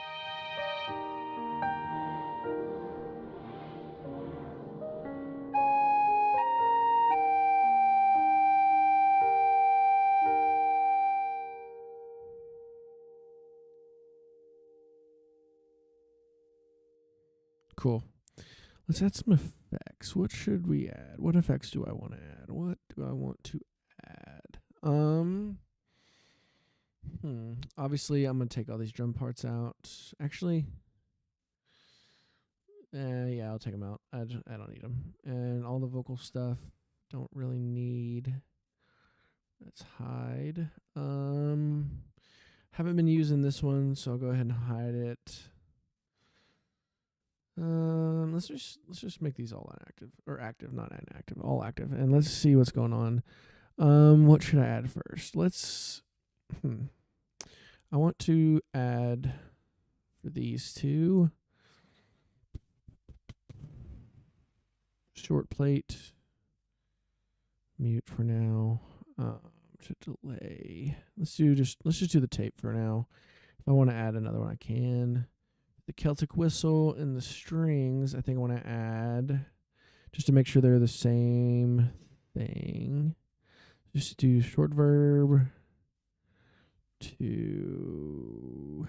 Cool. Let's add some effects. What should we add? What effects do I want to add? What do I want to add? Obviously, I'm gonna take all these drum parts out. Actually, yeah, I'll take them out. I don't need them. And all the vocal stuff, don't really need. Let's hide. Haven't been using this one, so I'll go ahead and hide it. Let's just make these all inactive or active, not inactive, all active, and let's see what's going on. What should I add first? I want to add for these two short plate. Mute for now. to delay. Let's just do the tape for now. If I want to add another one, I can. The Celtic whistle and the strings, I think I want to add just to make sure they're the same thing. Just do short verb to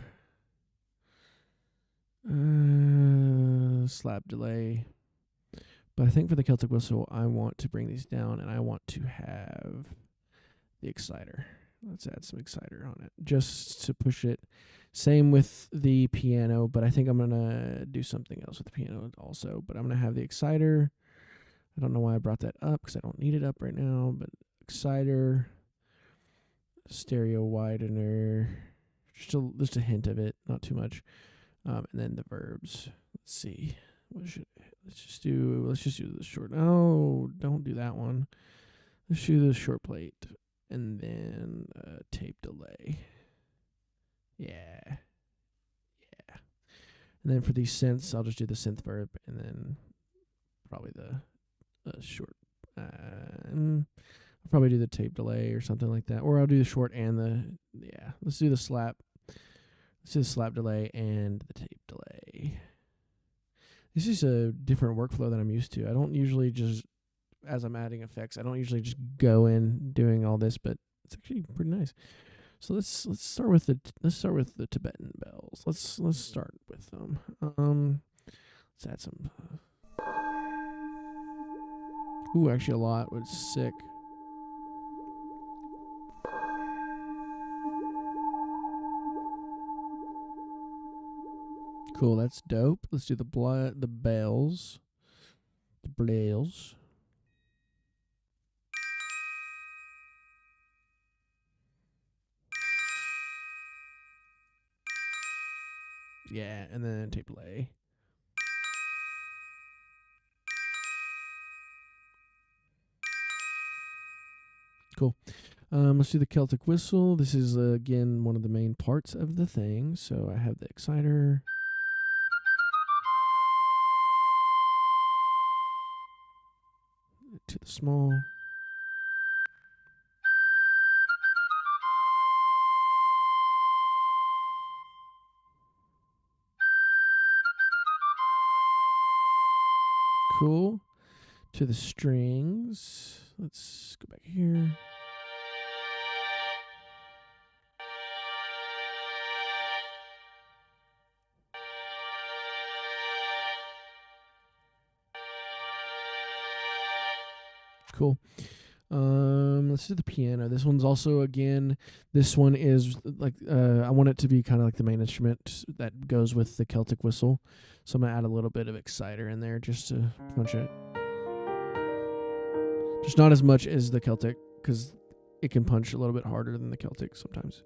slap delay. But I think for the Celtic whistle, I want to bring these down and I want to have the exciter. Let's add some exciter on it just to push it. Same with the piano, but I think I'm going to do something else with the piano also. But I'm going to have the exciter. I don't know why I brought that up because I don't need it up right now, but exciter, stereo widener, just a hint of it, not too much. And then the verbs. Let's see. Let's just do the short. No, don't do that one. Let's do the short plate and then tape delay. Yeah. And then for these synths, I'll just do the synth verb and then probably the short. I'll probably do the tape delay or something like that, or I'll do the short and let's do the slap. Let's do the slap delay and the tape delay. This is a different workflow than I'm used to. I don't usually just, as I'm adding effects, I don't usually just go in doing all this, but it's actually pretty nice. So let's start with the Tibetan bells. Let's start with them. Let's add some. Ooh, actually a lot was sick. Cool, that's dope. Let's do the bells. The bells. Yeah, and then tape delay. Cool. Let's do the Celtic whistle. This is, again, one of the main parts of the thing. So I have the exciter. To the small. Cool. To the strings. Let's go back here. Cool. Let's do the piano. This one's also, again, this one is like, I want it to be kind of like the main instrument that goes with the Celtic whistle. So I'm going to add a little bit of exciter in there just to punch it. Just not as much as the Celtic, because it can punch a little bit harder than the Celtic sometimes.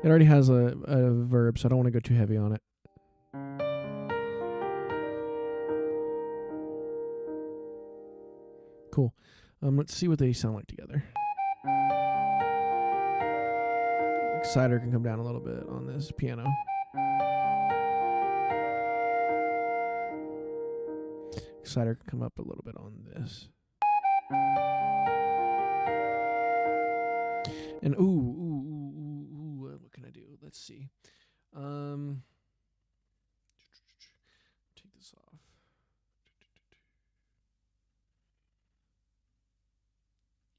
It already has a verb, so I don't want to go too heavy on it. Cool. Let's see what they sound like together. Exciter can come down a little bit on this piano. Exciter can come up a little bit on this. And what can I do? Let's see. Take this off.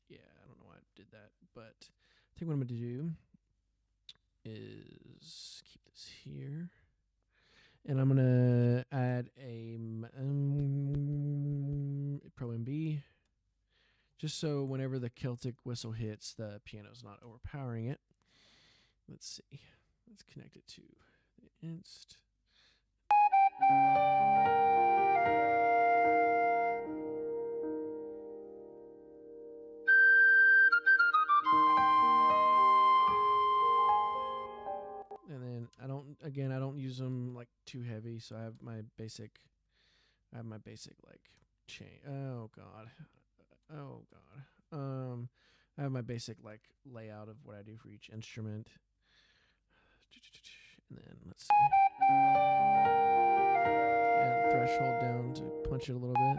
Yeah, I don't know why I did that, but I think what I'm going to do is keep this here. And I'm going to add a Pro MB. Just so whenever the Celtic whistle hits, the piano's not overpowering it. Let's see. Let's connect it to the inst. And then I don't use them like too heavy, so I have my basic like chain. Oh god. I have my basic like layout of what I do for each instrument. And then let's see. And threshold down to punch it a little bit.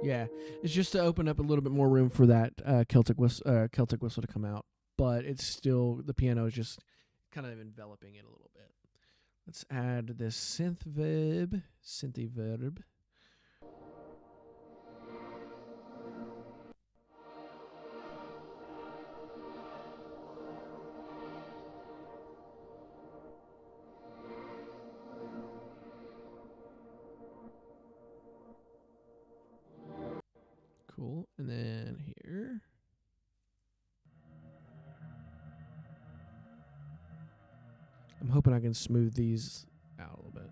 Yeah, it's just to open up a little bit more room for that Celtic whistle to come out, but it's still, the piano is just kind of enveloping it a little bit. Let's add this synthy verb. Cool, and then here. I'm hoping I can smooth these out a little bit.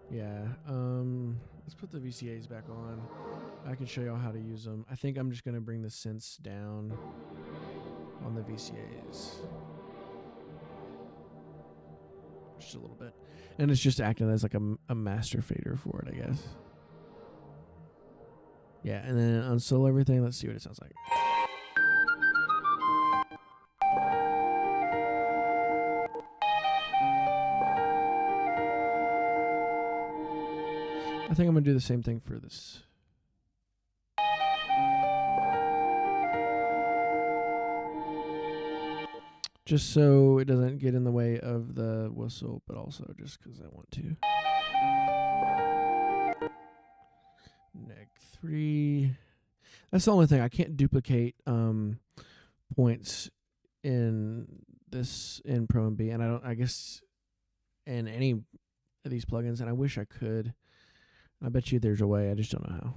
Yeah, let's put the VCAs back on. I can show y'all how to use them. I think I'm just going to bring the synths down on the VCAs. Just a little bit. And it's just acting as like a master fader for it, I guess. Yeah, and then unsolo everything. Let's see what it sounds like. I think I'm going to do the same thing for this. Just so it doesn't get in the way of the whistle, but also just because I want to. Neg 3. That's the only thing. I can't duplicate points in this in Pro MB, and I guess in any of these plugins, and I wish I could. I bet you there's a way. I just don't know how.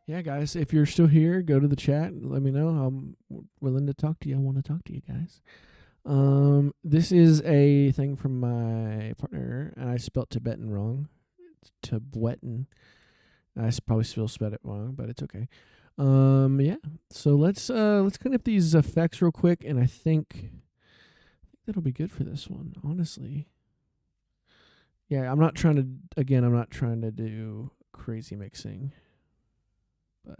Yeah, guys, if you're still here, go to the chat. Let me know. I'm willing to talk to you. I want to talk to you guys. This is a thing from my partner, and I spelt Tibetan wrong. It's Tibetan. I probably still spelled it wrong, but it's okay. Yeah. So let's clean up these effects real quick, and I think that'll be good for this one, honestly. Yeah, I'm not trying to do crazy mixing. But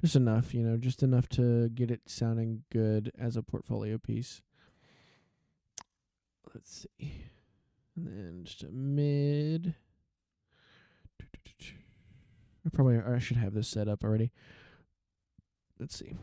just enough, just enough to get it sounding good as a portfolio piece. Let's see. And then just a mid. I should have this set up already. Let's see.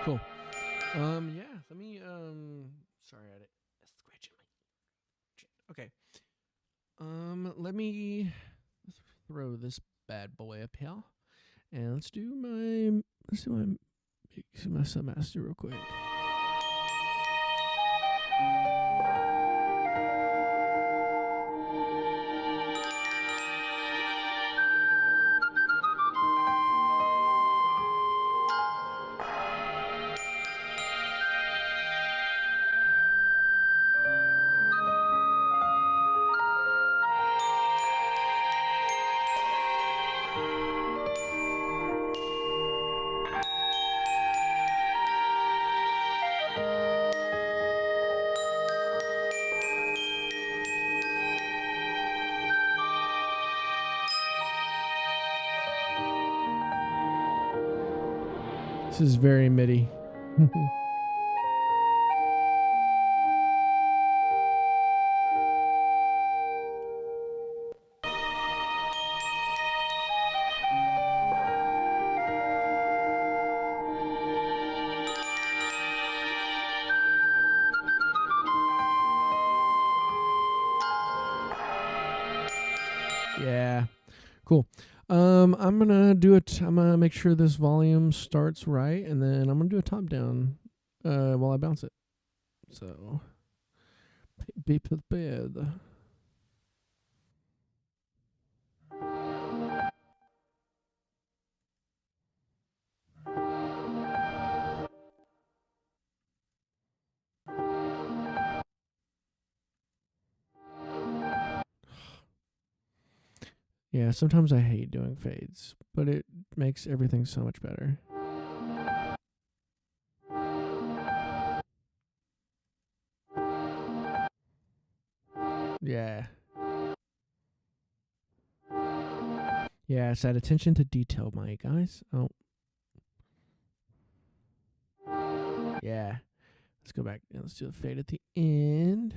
Cool. Yeah, let me, sorry, I did scratching my, okay. Let me throw this bad boy up here, and let's do my Submaster real quick. This is very MIDI. Yeah. Cool. I'm gonna do it. I'm gonna make sure this volume starts right, and then I'm gonna do a top down while I bounce it. So be prepared. Yeah, sometimes I hate doing fades, but it makes everything so much better. Yeah. Yeah, it's that attention to detail, my guys. Oh. Yeah. Let's go back and let's do the fade at the end.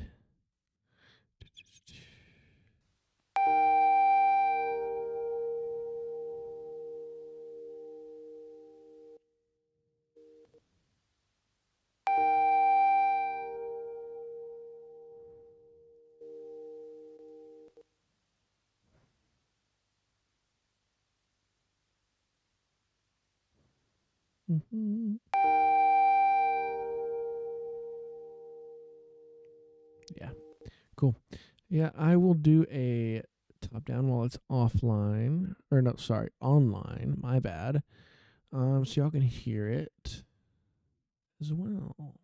Mm-hmm. Yeah. Cool. Yeah, I will do a top down while it's offline. Or no, sorry, online. My bad. So y'all can hear it as well.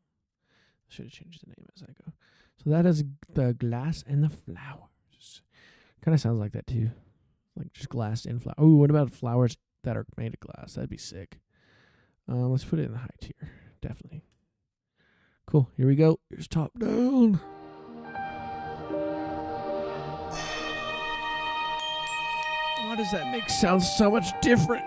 Should have changed the name as I go. So that is the glass and the flowers. Kind of sounds like that too. Like just glass and flower. Oh, what about flowers that are made of glass? That'd be sick. Let's put it in the high tier. Definitely. Cool. Here we go. Here's top down. Why does that mix sound so much different?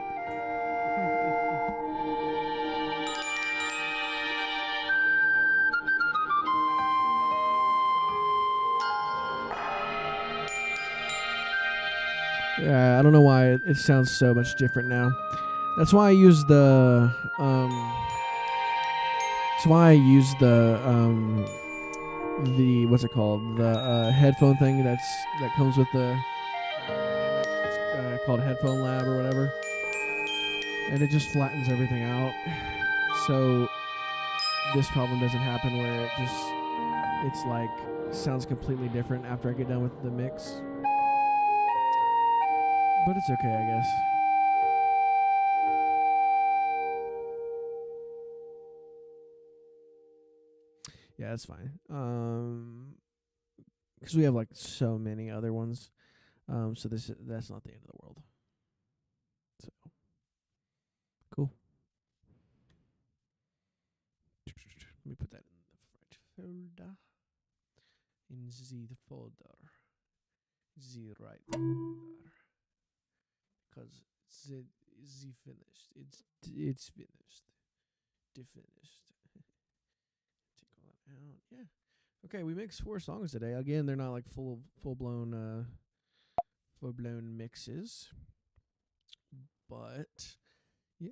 Yeah, I don't know why it sounds so much different now. That's why I use the what's it called? The headphone thing that comes with the it's called Headphone Lab or whatever. And it just flattens everything out. So this problem doesn't happen where it's like sounds completely different after I get done with the mix. But it's okay, I guess. Yeah, it's fine. Because we have like so many other ones. So that's not the end of the world. So cool. Let me put that in the right folder. In the folder. The right folder. Because the finished. It's finished. Finished. Take all that out. Yeah. Okay, we mixed 4 songs today. Again, they're not like full blown mixes. But yeah.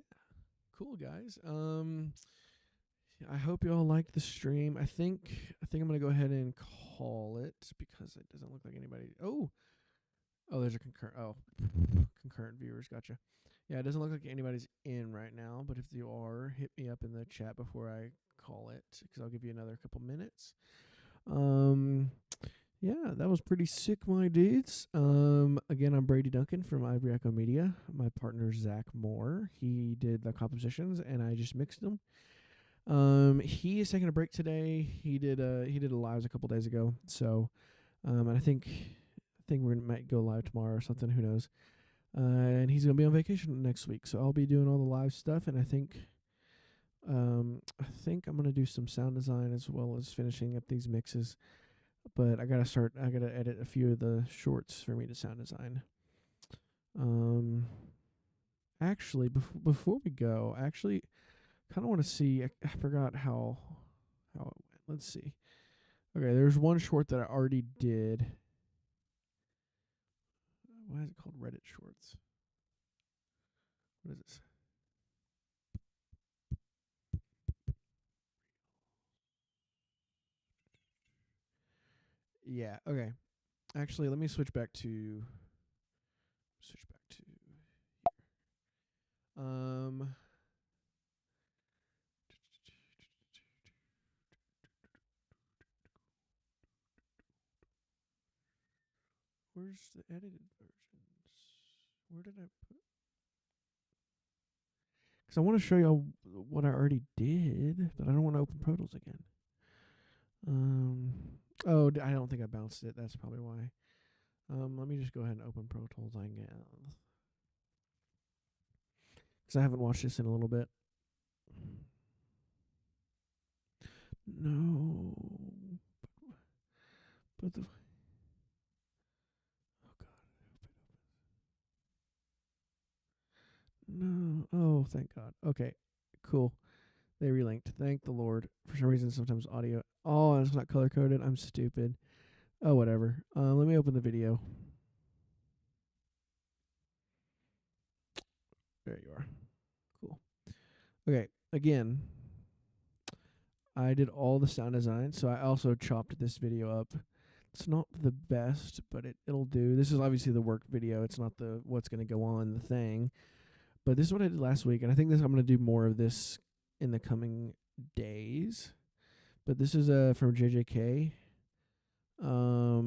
Cool, guys. I hope you all liked the stream. I think I'm gonna go ahead and call it because it doesn't look like anybody. Oh, there's a concurrent viewers. Gotcha. Yeah, it doesn't look like anybody's in right now. But if you are, hit me up in the chat before I call it because I'll give you another couple minutes. Yeah, that was pretty sick, my dudes. Again, I'm Brady Duncan from Ivory Echo Media. My partner Zach Moore. He did the compositions, and I just mixed them. He is taking a break today. He did a lives a couple days ago. So, and I think we might go live tomorrow or something. Who knows? And he's gonna be on vacation next week, so I'll be doing all the live stuff. And I think I'm gonna do some sound design as well as finishing up these mixes. But I gotta edit a few of the shorts for me to sound design. Actually, before we go, Kind of want to see. I forgot how it went. Let's see. Okay, there's one short that I already did. Why is it called Reddit Shorts? What is this? Yeah, okay. Actually, let me switch back to here. Where's the edited versions? Where did I put? Because I want to show y'all what I already did, but I don't want to open Pro Tools again. Oh, I don't think I bounced it. That's probably why. Let me just go ahead and open Pro Tools, I guess. Because I haven't watched this in a little bit. No. But the... Oh, God. No. Oh, thank God. Okay. Cool. They relinked. Thank the Lord. For some reason, sometimes audio... Oh, it's not color-coded. I'm stupid. Oh, whatever. Let me open the video. There you are. Cool. Okay. Again, I did all the sound design, so I also chopped this video up. It's not the best, but it'll do. This is obviously the work video. It's not the what's going to go on the thing. But this is what I did last week, and I think I'm going to do more of this in the coming days. But this is from JJK. I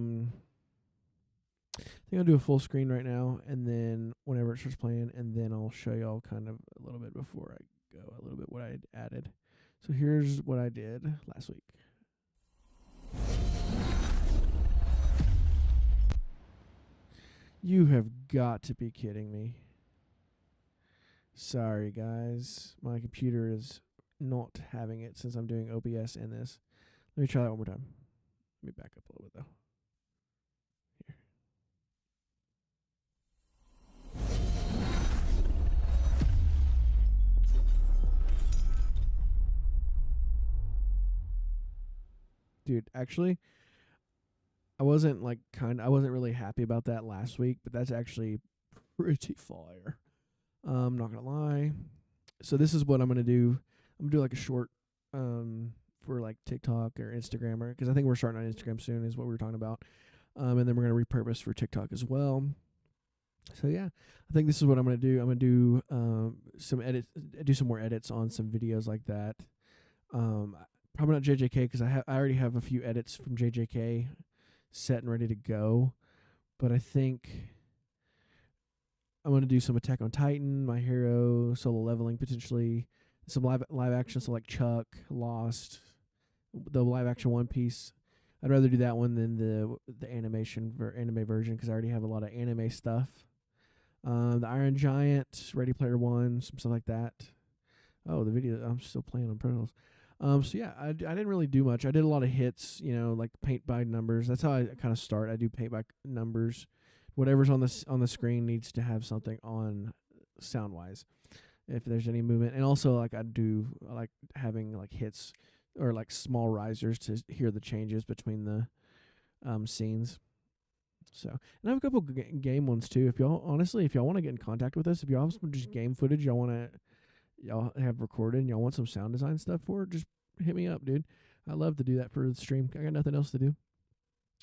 think I'll do a full screen right now, and then whenever it starts playing, and then I'll show y'all kind of a little bit before I go, a little bit what I added. So here's what I did last week. You have got to be kidding me. Sorry, guys. My computer is not having it since I'm doing OBS in this. Let me try that one more time. Let me back up a little bit, though. Dude, actually, I wasn't really happy about that last week, but that's actually pretty fire. I'm not gonna lie. So this is what I'm gonna do. I'm gonna do like a short for like TikTok or Instagram, because I think we're starting on Instagram soon, is what we were talking about. And then we're gonna repurpose for TikTok as well. So yeah, I think this is what I'm gonna do. I'm gonna do some more edits on some videos like that. Probably not JJK, because I already have a few edits from JJK set and ready to go. But I think I'm gonna do some Attack on Titan, My Hero, Solo Leveling, potentially some live action, so like Chuck, Lost, the live action One Piece. I'd rather do that one than the anime version, because I already have a lot of anime stuff. The Iron Giant, Ready Player One, some stuff like that. Oh, the video, I'm still playing on Pro Tools. So yeah, I didn't really do much. I did a lot of hits, like paint by numbers. That's how I kind of start. I do paint by numbers. Whatever's on the screen needs to have something on sound wise, if there's any movement. And also, like, I like having like hits or like small risers to hear the changes between the scenes. So, and I have a couple game ones too. If y'all want to get in contact with us, if y'all have some just game footage y'all have recorded and y'all want some sound design stuff for, just hit me up, dude. I love to do that for the stream. I got nothing else to do.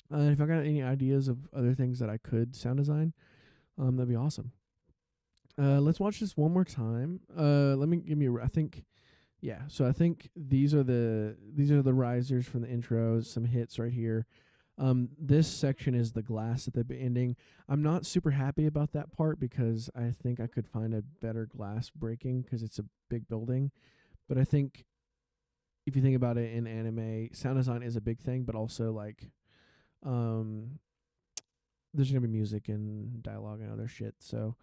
If I got any ideas of other things that I could sound design, that'd be awesome. Let's watch this one more time. Let me I think, yeah. So I think these are the risers from the intros. Some hits right here. This section is the glass at the ending. I'm not super happy about that part, because I think I could find a better glass breaking, because it's a big building. But I think if you think about it, in anime, sound design is a big thing, but also like, there's gonna be music and dialogue and other shit. So,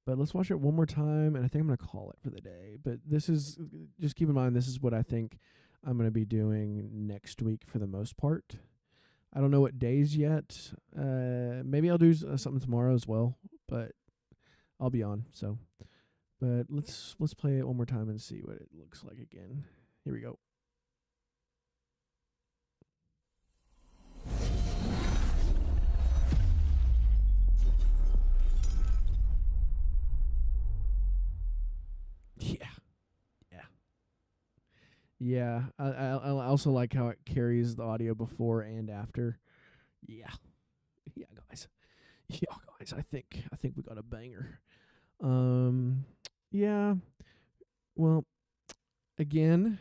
but let's watch it one more time, and I think I'm gonna call it for the day. But just keep in mind, this is what I think I'm gonna be doing next week for the most part. I don't know what days yet. Maybe I'll do something tomorrow as well, but I'll be on. So, But let's play it one more time and see what it looks like again. Here we go. Yeah, yeah, yeah. I also like how it carries the audio before and after. Yeah, yeah, guys. Yeah, guys. I think we got a banger. Um, yeah. Well, again,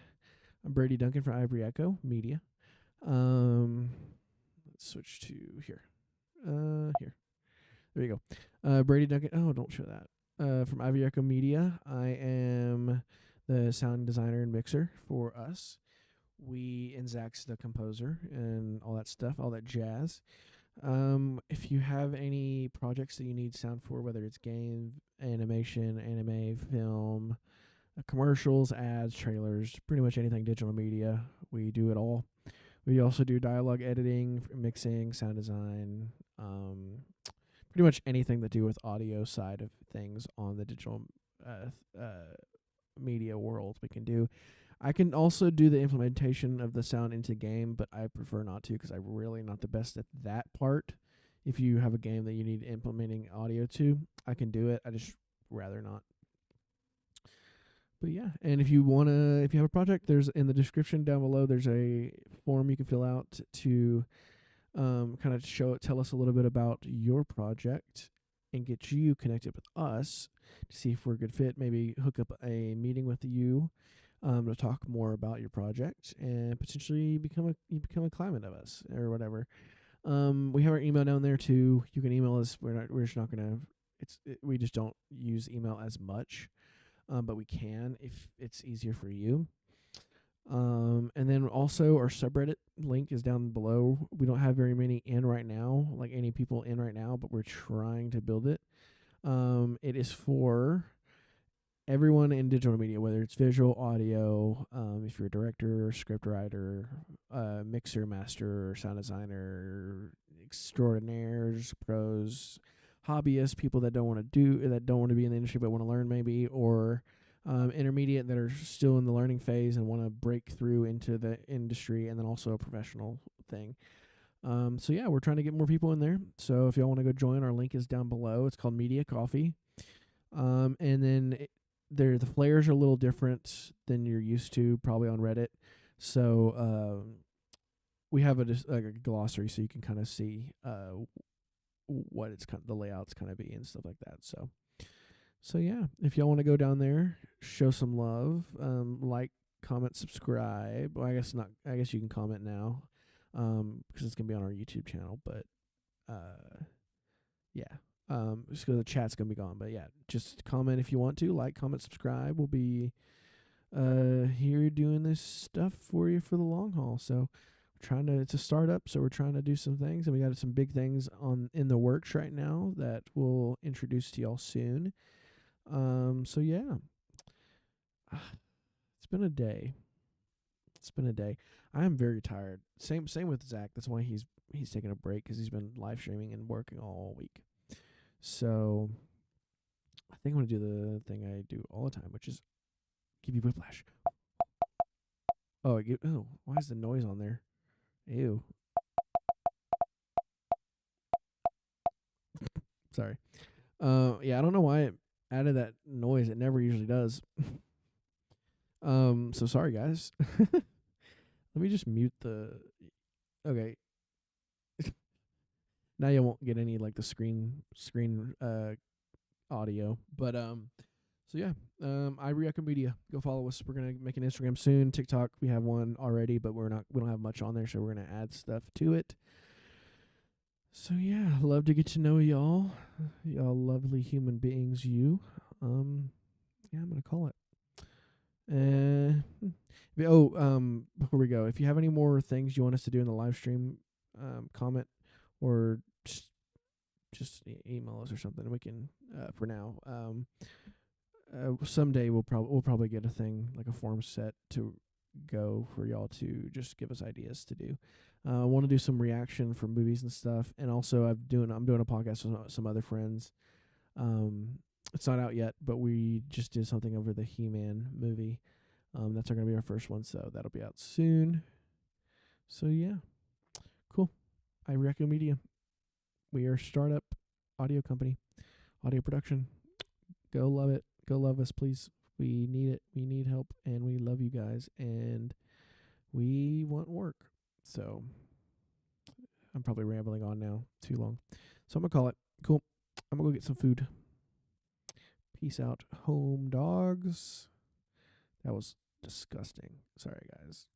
I'm Brady Duncan for Ivory Echo Media. Let's switch to here. Here. There you go. Brady Duncan. Oh, don't show that. From Ivory Echo Media. I am the sound designer and mixer for us. And Zach's the composer and all that stuff, all that jazz. If you have any projects that you need sound for, whether it's game, animation, anime, film, commercials, ads, trailers, pretty much anything digital media, we do it all. We also do dialogue editing, mixing, sound design, pretty much anything to do with audio side of things on the digital uh, media world we can do. I can also do the implementation of the sound into game, but I prefer not to because I'm really not the best at that part. If you have a game that you need implementing audio to, I can do it. I just rather not. But yeah, and if you have a project, there's in the description down below. There's a form you can fill out to kind of tell us a little bit about your project and get you connected with us to see if we're a good fit. Maybe hook up a meeting with you to talk more about your project and potentially become a client of us or whatever. We have our email down there too. You can email us. We're just not gonna. We just don't use email as much, but we can if it's easier for you. And then also our subreddit link is down below. We don't have very many in right now, like any people in right now, but we're trying to build it. It is for everyone in digital media, whether it's visual, audio, if you're a director, script writer, mixer, master, sound designer, extraordinaires, pros, hobbyists, people that don't want to be in the industry but want to learn maybe, or intermediate that are still in the learning phase and want to break through into the industry, and then also a professional thing. So yeah, we're trying to get more people in there. So if y'all want to go join, our link is down below. It's called Media Coffee. And then the flares are a little different than you're used to probably on Reddit. So we have a glossary so you can kind of see what it's kind of the layouts kind of be and stuff like that. So yeah, if y'all want to go down there, show some love, like, comment, subscribe. Well, I guess not. I guess you can comment now, because it's gonna be on our YouTube channel. But yeah, just because the chat's gonna be gone. But yeah, just comment if you want to. Like, comment, subscribe. We'll be here doing this stuff for you for the long haul. So it's a startup, so we're trying to do some things, and we got some big things in the works right now that we'll introduce to y'all soon. So yeah, it's been a day. I am very tired. Same with Zach. That's why he's taking a break, because he's been live streaming and working all week. So I think I'm gonna do the thing I do all the time, which is give you whiplash. Oh, why is the noise on there? Ew. Sorry. Yeah, I don't know why it added that noise. It never usually does. So sorry, guys. Let me just mute the. Okay. Now you won't get any like the screen audio, but so yeah, Ivory Echo Media. Go follow us. We're gonna make an Instagram soon. TikTok, we have one already, but we don't have much on there, so we're gonna add stuff to it. So yeah, love to get to know y'all lovely human beings. Yeah, I'm gonna call it. Before we go, if you have any more things you want us to do in the live stream, comment or just email us or something. We can for now. Someday we'll probably get a thing like a form set to go for y'all to just give us ideas to do. I want to do some reaction for movies and stuff, and also I'm doing a podcast with some other friends, It's not out yet, but we just did something over the He-Man movie. That's going to be our first one, so that'll be out soon. So yeah, cool. Ireco Media. We are a startup audio company, audio production. Go love it. Go love us, please. We need it. We need help, and we love you guys, and we want work. So I'm probably rambling on now too long. So I'm going to call it. Cool. I'm going to go get some food. Peace out, home dogs. That was disgusting. Sorry, guys.